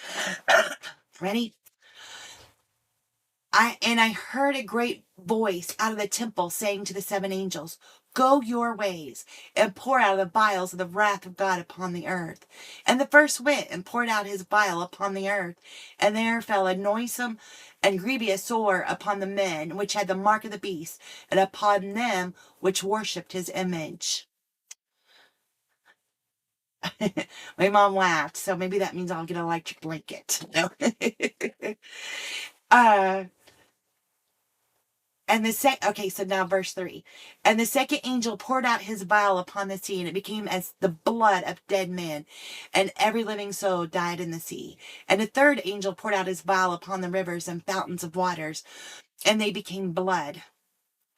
Ready? I heard a great voice out of the temple saying to the 7 angels, "Go your ways and pour out the vials of the wrath of God upon the earth." And the first went and poured out his vial upon the earth, and there fell a noisome and grievous sore upon the men which had the mark of the beast, and upon them which worshipped his image. My mom laughed, so maybe that means I'll get an electric blanket. No. Okay, so now verse 3. And the second angel poured out his vial upon the sea, and it became as the blood of dead men, and every living soul died in the sea. And the third angel poured out his vial upon the rivers and fountains of waters, and they became blood.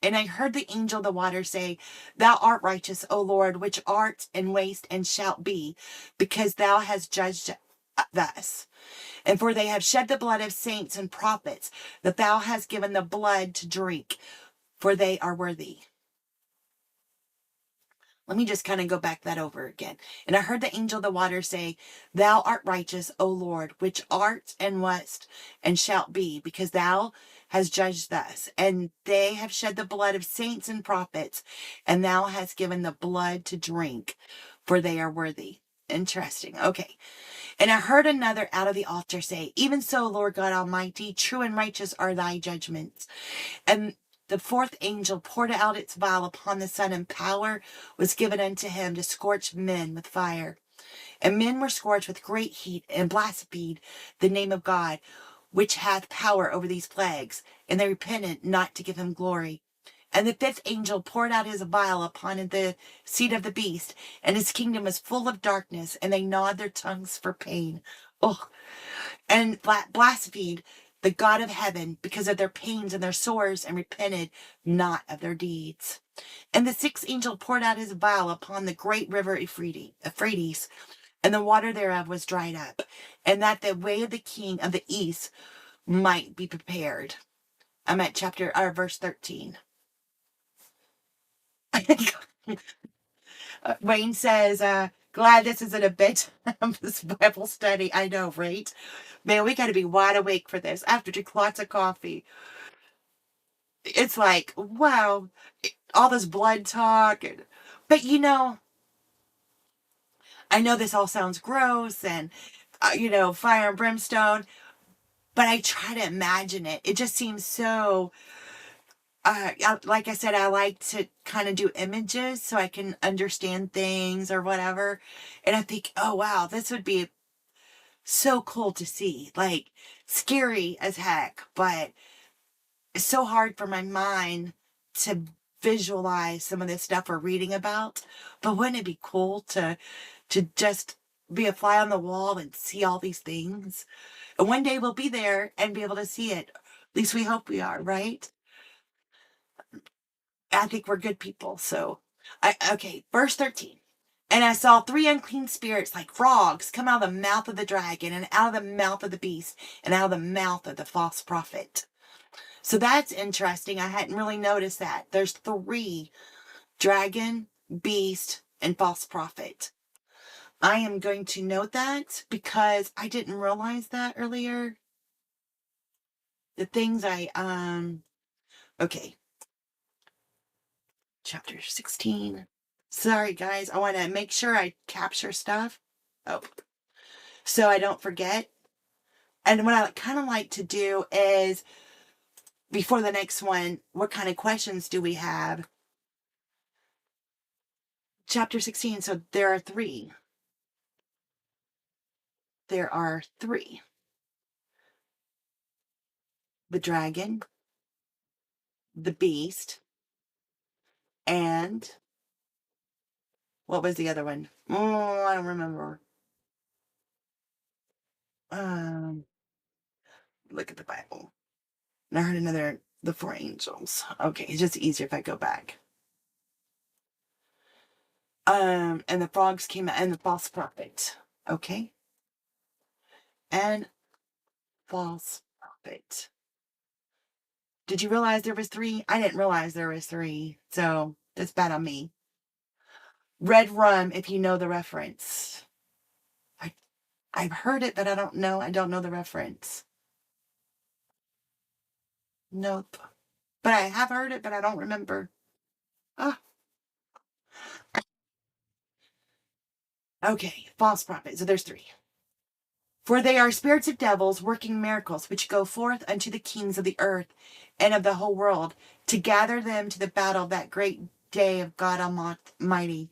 And I heard the angel of the water say, Thou art righteous, O Lord, which art and waste and shalt be, because thou hast judged thus. And for they have shed the blood of saints and prophets, that thou hast given the blood to drink, for they are worthy. Let me just kind of go back that over again. And I heard the angel of the water say, Thou art righteous, O Lord, which art and wast and shalt be, because thou hast judged thus. And they have shed the blood of saints and prophets, and thou hast given the blood to drink, for they are worthy. Interesting. Okay. And I heard another out of the altar say, Even so, Lord God Almighty, true and righteous are thy judgments. And the fourth angel poured out its vial upon the sun, and power was given unto him to scorch men with fire. And men were scorched with great heat, and blasphemed the name of God, which hath power over these plagues. And they repented not to give him glory. And the fifth angel poured out his vial upon the seat of the beast, and his kingdom was full of darkness, and they gnawed their tongues for pain. Oh, and blasphemed the God of heaven because of their pains and their sores, and repented not of their deeds. And the sixth angel poured out his vial upon the great river Euphrates, and the water thereof was dried up, and that the way of the king of the east might be prepared. I'm at verse 13. Wayne says, glad this isn't a bedtime Bible study. I know, right? Man, we got to be wide awake for this. I have to drink lots of coffee. It's like, wow, all this blood talk. But I know this all sounds gross and, fire and brimstone, but I try to imagine it. It just seems so, like I said, I like to kind of do images so I can understand things or whatever. And I think, oh, wow, this would be so cool to see. Like, scary as heck, but it's so hard for my mind to visualize some of this stuff we're reading about. But wouldn't it be cool to just be a fly on the wall and see all these things? And one day we'll be there and be able to see it. At least we hope we are, right? I think we're good people. So, okay, verse 13. And I saw three unclean spirits like frogs come out of the mouth of the dragon, and out of the mouth of the beast, and out of the mouth of the false prophet. So that's interesting. I hadn't really noticed that. There's three: dragon, beast, and false prophet. I am going to note that because I didn't realize that earlier. The things okay. Chapter 16. Sorry, guys. I want to make sure I capture stuff. Oh, so I don't forget. And what I kind of like to do is, before the next one, what kind of questions do we have? Chapter 16. So there are three. There are three. The dragon, the beast, and what was the other one? Oh, I don't remember. Look at the Bible. And I heard the four angels. Okay, it's just easier if I go back. And the frogs came out, and the false prophet. Okay. And false prophet. Did you realize there was three? I didn't realize there was three. So that's bad on me. Red rum, if you know the reference. I've heard it, but I don't know. I don't know the reference. Nope. But I have heard it, but I don't remember. Ah. Okay, false prophet. So there's three. For they are spirits of devils working miracles, which go forth unto the kings of the earth and of the whole world, to gather them to the battle of that great day of God Almighty.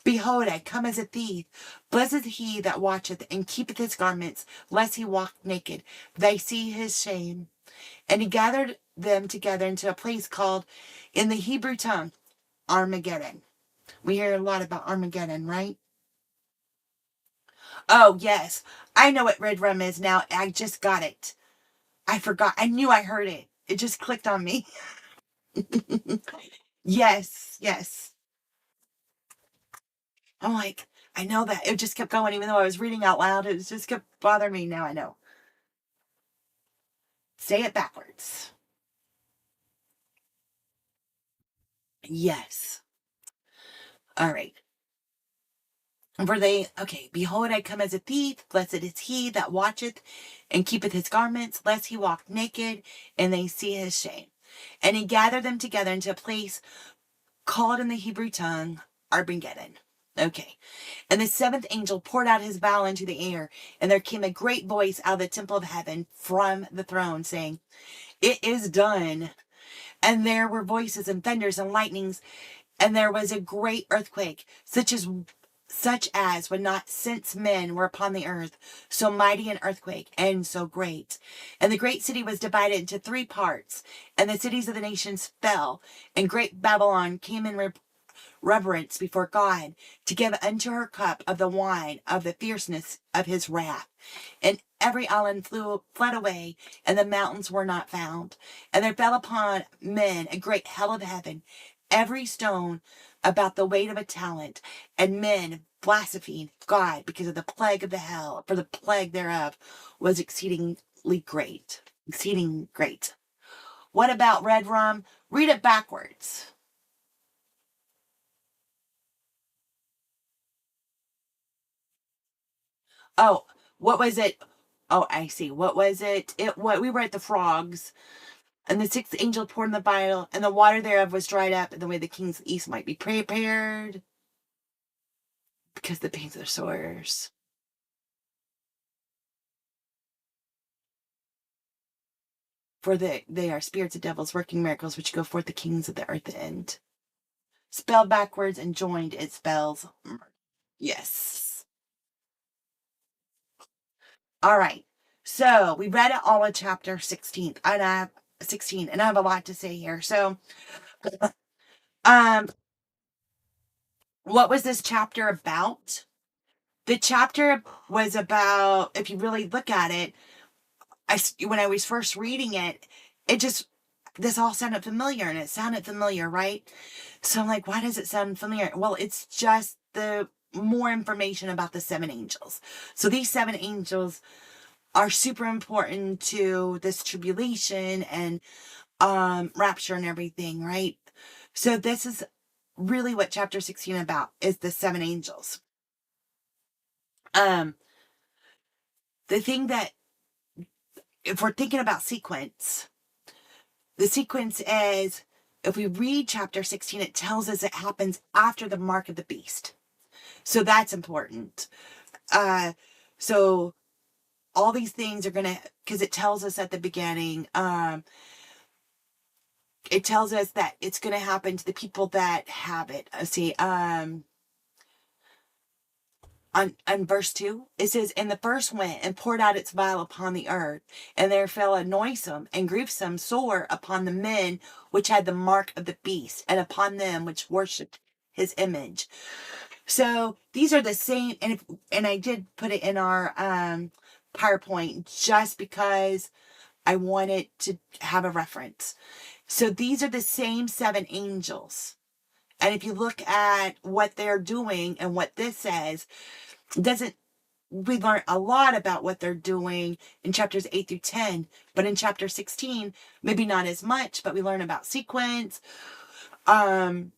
Behold, I come as a thief. Blessed is he that watcheth and keepeth his garments, lest he walk naked. They see his shame. And he gathered them together into a place called, in the Hebrew tongue, Armageddon. We hear a lot about Armageddon, right? Oh, yes. I know what red rum is now. I just got it. I forgot. I knew I heard it. It just clicked on me. Yes, yes. I'm like, I know that. It just kept going, even though I was reading out loud. It just kept bothering me. Now I know. Say it backwards. Yes. All right. For they, okay, behold, I come as a thief. Blessed is he that watcheth and keepeth his garments, lest he walk naked and they see his shame. And he gathered them together into a place called in the Hebrew tongue Armageddon. Okay. And the seventh angel poured out his vial into the air, and there came a great voice out of the temple of heaven from the throne, saying, It is done. And there were voices and thunders and lightnings, and there was a great earthquake, such as would not since men were upon the earth, so mighty an earthquake and so great. And the great city was divided into three parts, and the cities of the nations fell, and great Babylon came in reverence before God, to give unto her cup of the wine of the fierceness of his wrath. And every island fled away, and the mountains were not found. And there fell upon men a great hail of heaven, every stone about the weight of a talent, and men blasphemed God because of the plague of the hell, for the plague thereof was exceedingly great. Exceeding great. What about red rum? Read it backwards. Oh, what was it? Oh, I see. What was it? What we were at the frogs, and the sixth angel poured in the vial, and the water thereof was dried up, and the way the kings of the east might be prepared, because the pains of their sores. For they are spirits of devils working miracles, which go forth the kings of the earth end. Spelled backwards and joined, it spells. Yes. All right. So we read it all in chapter 16, and I have 16, and I have a lot to say here. So, um, what was this chapter about? The chapter was about, if you really look at it, when I was first reading it, it just, this all sounded familiar, and it sounded familiar, right? So I'm like, why does it sound familiar? Well, it's just the more information about the seven angels. So these seven angels are super important to this tribulation and rapture and everything, right? So this is really what chapter 16 about, is the seven angels. Um, the thing that, if we're thinking about sequence, the sequence is, if we read chapter 16, it tells us it happens after the mark of the beast. So that's important. So all these things are going to, because it tells us at the beginning, it tells us that it's going to happen to the people that have it. See, on verse 2, it says, And the first went and poured out its vial upon the earth, and there fell a noisome and grievous sore upon the men which had the mark of the beast, and upon them which worshipped his image. So these are the same, and I did put it in our PowerPoint just because I wanted to have a reference. So these are the same seven angels. And if you look at what they're doing and what this says, doesn't we learn a lot about what they're doing in chapters 8 through 10, but in chapter 16, maybe not as much, but we learn about sequence. Oh,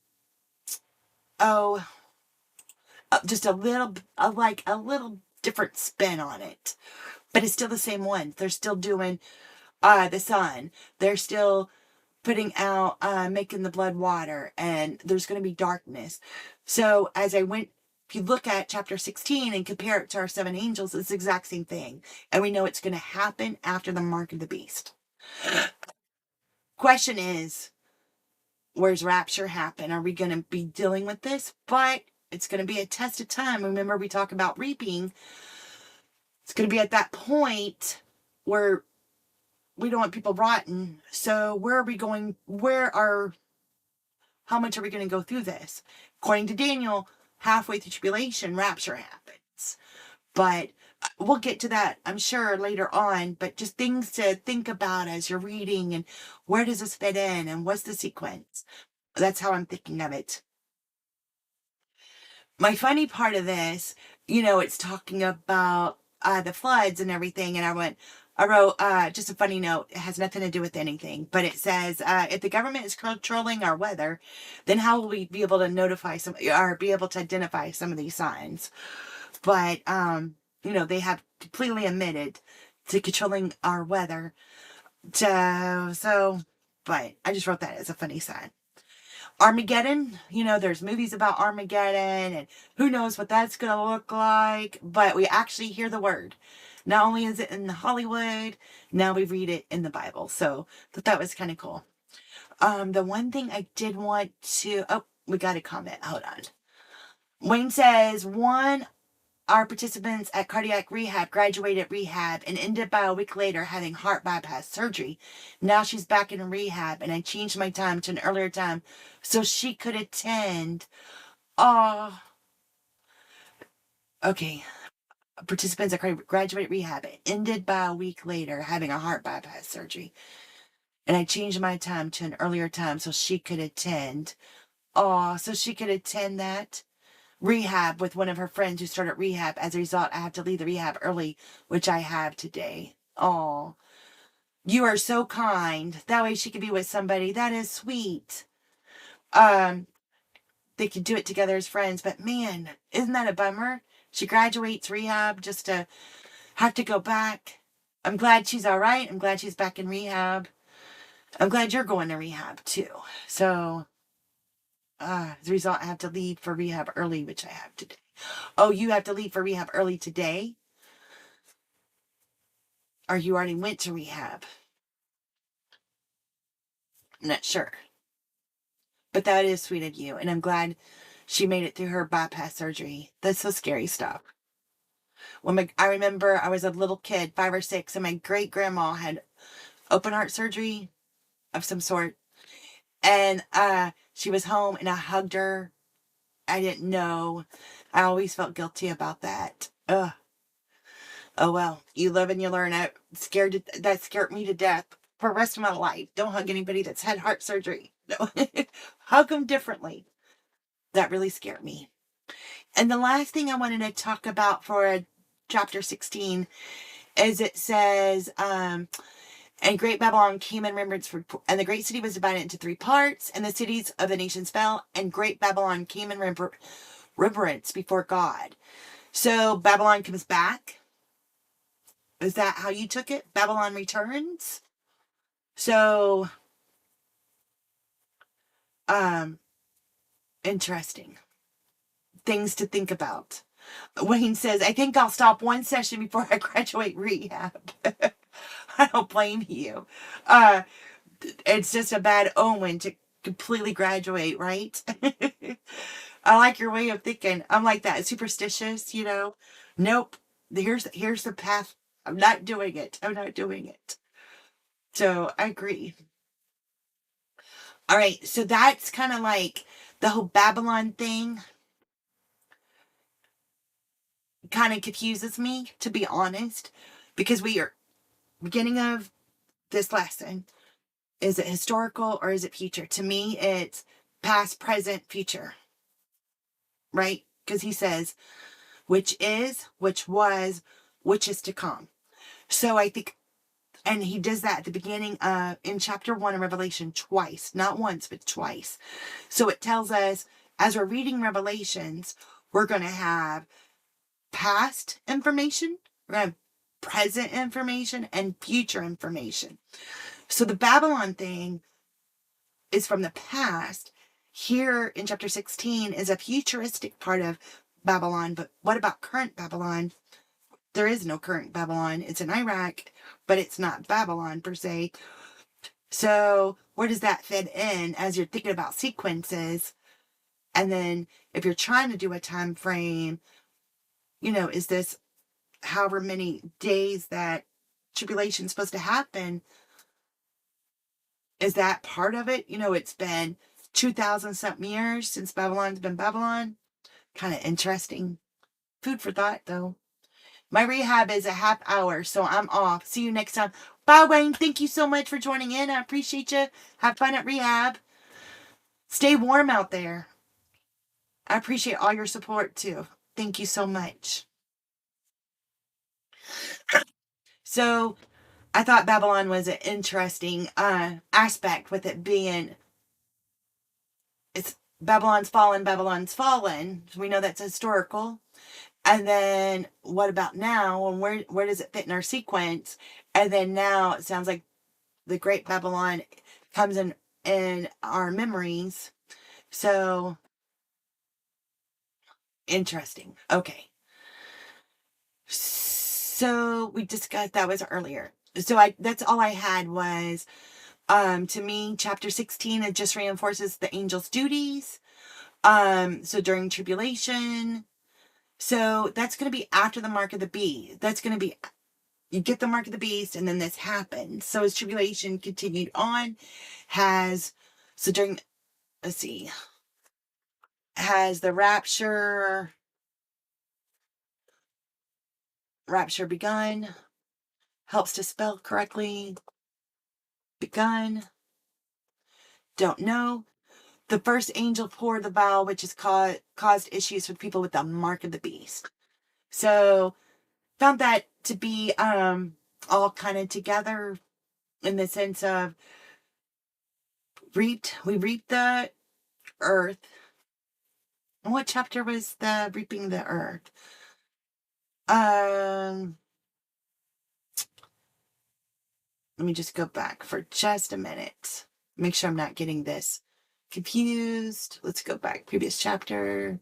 just a little, like a little different spin on it, but it's still the same one. They're still doing the sun. They're still putting out, making the blood water, and there's going to be darkness. So as I went, if you look at chapter 16 and compare it to our seven angels, it's the exact same thing. And we know it's going to happen after the mark of the beast. Question is, where's rapture happen? Are we going to be dealing with this? But it's going to be a test of time. Remember, we talk about reaping. It's going to be at that point where we don't want people rotten. So where are we going? How much are we going to go through this? According to Daniel, halfway through tribulation, rapture happens. But we'll get to that, I'm sure, later on. But just things to think about as you're reading, and where does this fit in, and what's the sequence? That's how I'm thinking of it. My funny part of this, it's talking about the floods and everything. And I wrote just a funny note. It has nothing to do with anything, but it says, if the government is controlling our weather, then how will we be able to notify or be able to identify some of these signs? But, they have completely admitted to controlling our weather. But I just wrote that as a funny sign. Armageddon, there's movies about Armageddon, and who knows what that's going to look like, but we actually hear the word. Not only is it in Hollywood, now we read it in the Bible. So I thought that was kind of cool. The one thing I did want to, we got a comment. Hold on. Wayne says, our participants at cardiac rehab graduated rehab and ended by a week later having heart bypass surgery. Now she's back in rehab, and I changed my time to an earlier time so she could attend. Okay. Participants at graduate rehab ended by a week later having a heart bypass surgery. And I changed my time to an earlier time so she could attend. So she could attend that rehab with one of her friends who started rehab. As a result, I have to leave the rehab early, which I have today. You are so kind. That way she could be with somebody. That is sweet. They could do it together as friends, but man, isn't that a bummer? She graduates rehab just to have to go back. I'm glad she's all right. I'm glad she's back in rehab. I'm glad you're going to rehab too. So, as a result, I have to leave for rehab early, which I have today. Oh, you have to leave for rehab early today? Or you already went to rehab? I'm not sure. But that is sweet of you. And I'm glad she made it through her bypass surgery. That's so scary stuff. I remember I was a little kid, 5 or 6, and my great grandma had open heart surgery of some sort. And she was home, and I hugged her. I didn't know. I always felt guilty about that. Ugh. Oh well, you live and you learn. That scared me to death for the rest of my life. Don't hug anybody that's had heart surgery. No. Hug them differently. That really scared me. And the last thing I wanted to talk about for chapter 16 is it says, and great Babylon came in remembrance and the great city was divided into 3 parts, and the cities of the nations fell, and great Babylon came in remembrance before God. So Babylon comes back. Is that how you took it? Babylon returns? So, interesting. Things to think about. Wayne says, I think I'll stop one session before I graduate rehab. I don't blame you. It's just a bad omen to completely graduate, right? I like your way of thinking. I'm like that, superstitious, Nope. Here's the path. I'm not doing it. So I agree. All right. So that's kind of like the whole Babylon thing kind of confuses me, to be honest, because we are beginning of this lesson. Is it historical or is it future? To me, it's past, present, future, right? Because he says, which is, which was, which is to come. So I think, and he does that at the beginning in chapter 1 of Revelation twice, not once, but twice. So it tells us, as we're reading Revelations, we're going to have past information, we're going to have present information, and future information. So the Babylon thing is from the past. Here in chapter 16 is a futuristic part of Babylon. But what about current Babylon? There is no current Babylon. It's in Iraq, but it's not Babylon per se. So where does that fit in as you're thinking about sequences? And then if you're trying to do a time frame, is this however many days that tribulation is supposed to happen? Is that part of it? It's been 2,000 something years since Babylon's been Babylon. Kind of interesting. Food for thought, though. My rehab is a half hour, so I'm off. See you next time. Bye, Wayne. Thank you so much for joining in. I appreciate you. Have fun at rehab. Stay warm out there. I appreciate all your support, too. Thank you so much. So, I thought Babylon was an interesting aspect with it being, it's Babylon's fallen, Babylon's fallen. We know that's historical. And then what about now? And where does it fit in our sequence? And then now it sounds like the Great Babylon comes in our memories. So interesting. Okay. So we discussed that was earlier. So that's all I had was to me, chapter 16, it just reinforces the angel's duties. So during tribulation. So that's going to be after the mark of the beast. That's going to be, you get the mark of the beast, and then this happens. So as tribulation continued on, during, let's see, has the rapture begun? Helps to spell correctly. Begun. Don't know. The first angel poured the vial, which has caused issues with people with the mark of the beast. So found that to be all kind of together in the sense of we reaped the earth. What chapter was the reaping the earth? Let me just go back for just a minute. Make sure I'm not getting this confused. Let's go back. Previous chapter.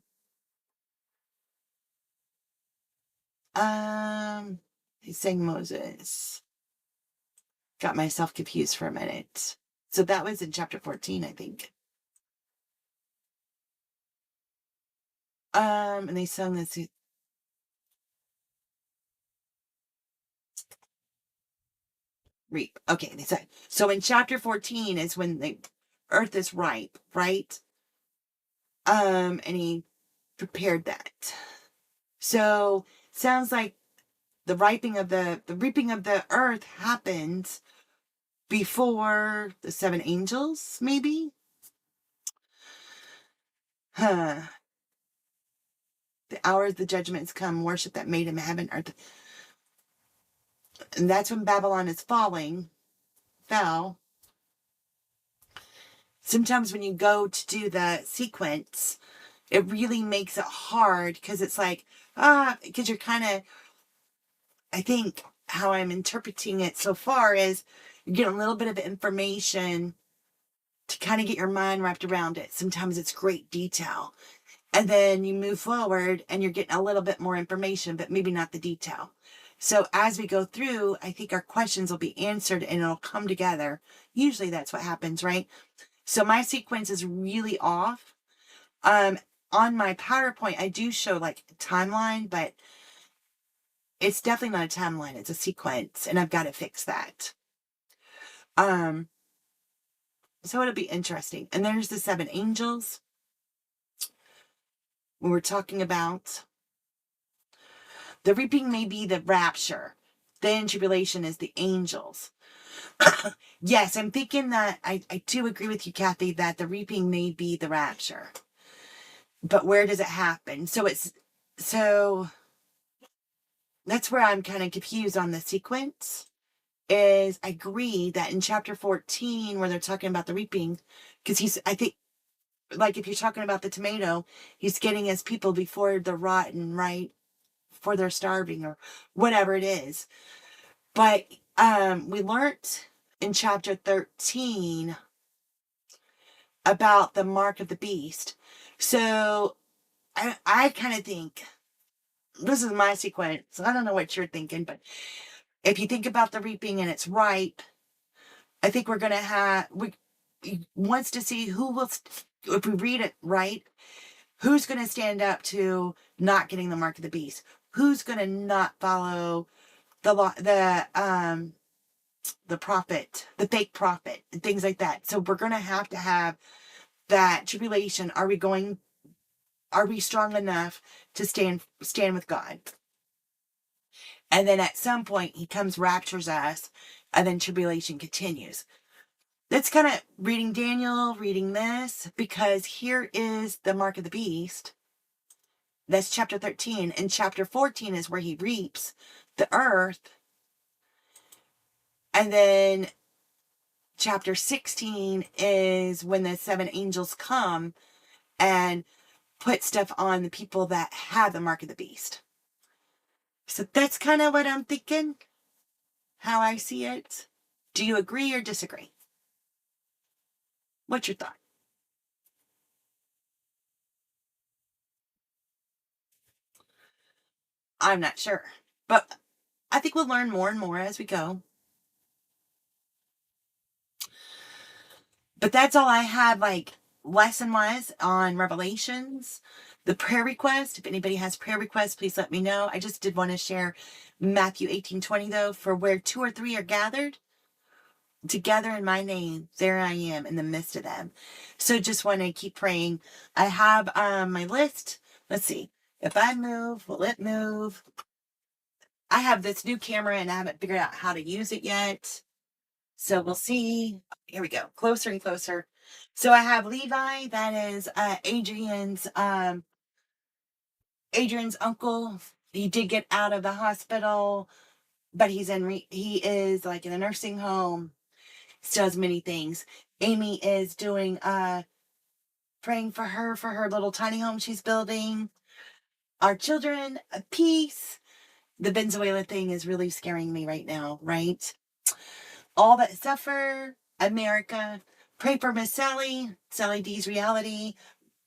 He's saying Moses. Got myself confused for a minute. So that was in chapter 14, I think. And they sung this. Reap. Okay, they said. So in chapter 14 is when the earth is ripe, right? And he prepared that. So sounds like the reaping of the earth happens before the 7 angels, maybe? Huh. The hour of the judgments come, worship that made him heaven, earth. And that's when Babylon is fell. Sometimes when you go to do the sequence, it really makes it hard because it's like, because you're kind of, I think how I'm interpreting it so far is you get a little bit of information to kind of get your mind wrapped around it. Sometimes it's great detail. And then you move forward and you're getting a little bit more information, but maybe not the detail. So as we go through, I think our questions will be answered and it'll come together. Usually that's what happens, right? So my sequence is really off. On my PowerPoint, I do show like a timeline, but it's definitely not a timeline. It's a sequence, and I've got to fix that. So it'll be interesting. And there's the 7 angels when we're talking about the reaping may be the rapture. Then tribulation is the angels. Yes, I'm thinking that I do agree with you, Kathy, that the reaping may be the rapture. But where does it happen? So that's where I'm kind of confused on the sequence. Is I agree that in chapter 14, where they're talking about the reaping, because I think, like if you're talking about the tomato, he's getting his people before they're rotten, right? Before they're starving or whatever it is. But we learned in chapter 13 about the mark of the beast. So I kind of think, this is my sequence. I don't know what you're thinking, but if you think about the reaping and it's ripe, I think we're going to wants to see who will, if we read it right, who's going to stand up to not getting the mark of the beast? Who's going to not follow the law, prophet, the fake prophet, and things like that. So we're going to have that tribulation. Are we strong enough to stand with God? And then at some point he comes, raptures us, and then tribulation continues. That's kind of reading Daniel, reading this, because here is the mark of the beast. That's chapter 13. And chapter 14 is where he reaps the earth. And then chapter 16 is when the 7 angels come and put stuff on the people that have the mark of the beast. So that's kind of what I'm thinking, how I see it. Do you agree or disagree? What's your thought? I'm not sure, but I think we'll learn more and more as we go. But that's all I had, like, lesson-wise on Revelations. The prayer request, if anybody has prayer requests, please let me know. I just did want to share Matthew 18:20, though, for where 2 or 3 are gathered together in my name, there I am in the midst of them. So just want to keep praying. I have my list. Let's see. If I move, will it move? I have this new camera and I haven't figured out how to use it yet. So we'll see. Here we go. Closer and closer. So I have Levi. That is Adrian's uncle. He did get out of the hospital, but he is like in a nursing home. Still has many things. Amy is doing praying for her little tiny home she's building. Our children, peace. The Venezuela thing is really scaring me right now, right? All that suffer, America. Pray for Miss Sally D's reality.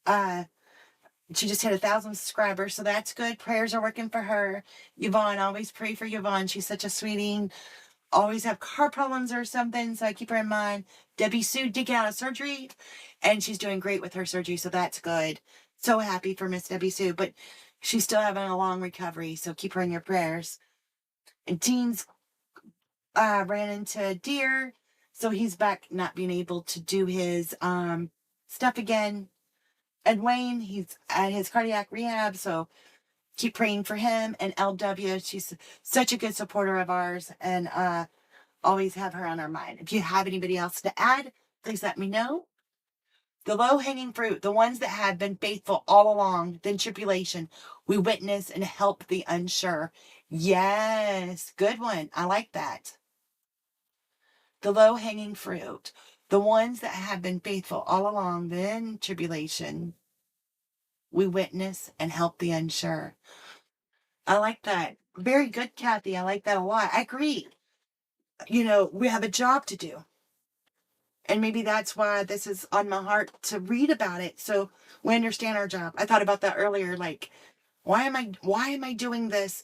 She just hit 1,000 subscribers, so that's good. Prayers are working for her. Yvonne, always pray for Yvonne. She's such a sweetie. Always have car problems or something, so I keep her in mind. Debbie Sue did get out of surgery, and she's doing great with her surgery, so that's good. So happy for Miss Debbie Sue, but she's still having a long recovery, so keep her in your prayers. And Dean's ran into a deer, so he's back not being able to do his stuff again. And Wayne, he's at his cardiac rehab, so keep praying for him. And LW, she's such a good supporter of ours, and always have her on our mind. If you have anybody else to add, please let me know. The low-hanging fruit, the ones that have been faithful all along, then tribulation, we witness and help the unsure. Yes, good one. I like that. The low-hanging fruit, the ones that have been faithful all along, then tribulation, we witness and help the unsure. I like that. Very good, Kathy. I like that a lot. I agree. We have a job to do. And maybe that's why this is on my heart to read about it. So we understand our job. I thought about that earlier. Like, why am I doing this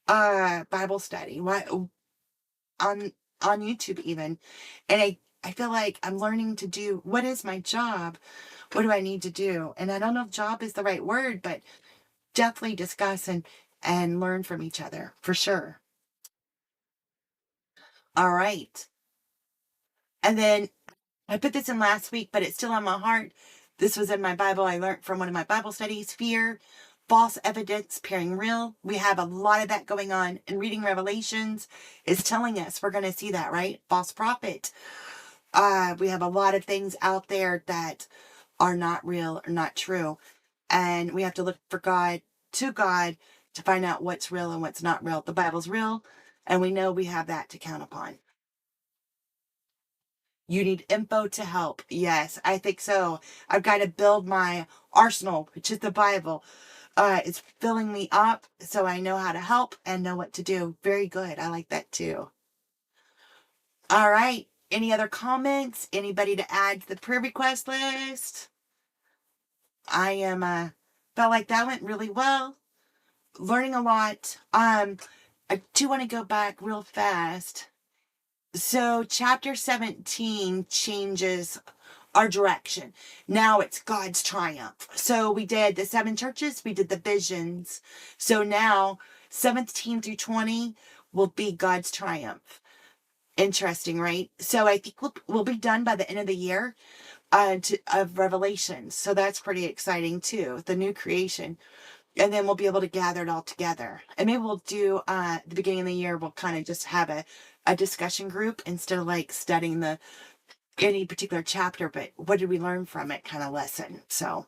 Bible study? Why on YouTube even? And I feel like I'm learning to do, what is my job? What do I need to do? And I don't know if job is the right word, but definitely discuss and learn from each other for sure. All right. And then I put this in last week, but it's still on my heart. This was in my Bible. I learned from one of my Bible studies. Fear, false evidence, appearing real. We have a lot of that going on. And reading Revelations is telling us we're going to see that, right? False prophet. We have a lot of things out there that are not real or not true. And we have to look for God, to find out what's real and what's not real. The Bible's real, and we know we have that to count upon. You need info to help. Yes, I think so. I've got to build my arsenal, which is the Bible. It's filling me up so I know how to help and know what to do. Very good. I like that too. All right. Any other comments? Anybody to add to the prayer request list? I am felt like that went really well. Learning a lot. I do want to go back real fast. So chapter 17 changes our direction. Now it's God's triumph. So we did the 7 churches, we did the visions. So now 17 through 20 will be God's triumph. Interesting, right? So I think we'll be done by the end of the year of Revelations. So that's pretty exciting too, the new creation. And then we'll be able to gather it all together. And maybe we'll do the beginning of the year, we'll kind of just have a discussion group instead of like studying any particular chapter, but what did we learn from it kind of lesson. So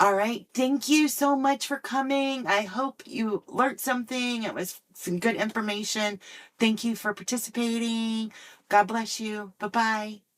all right. Thank you so much for coming. I hope you learned something. It was some good information. Thank you for participating. God bless you. Bye-bye.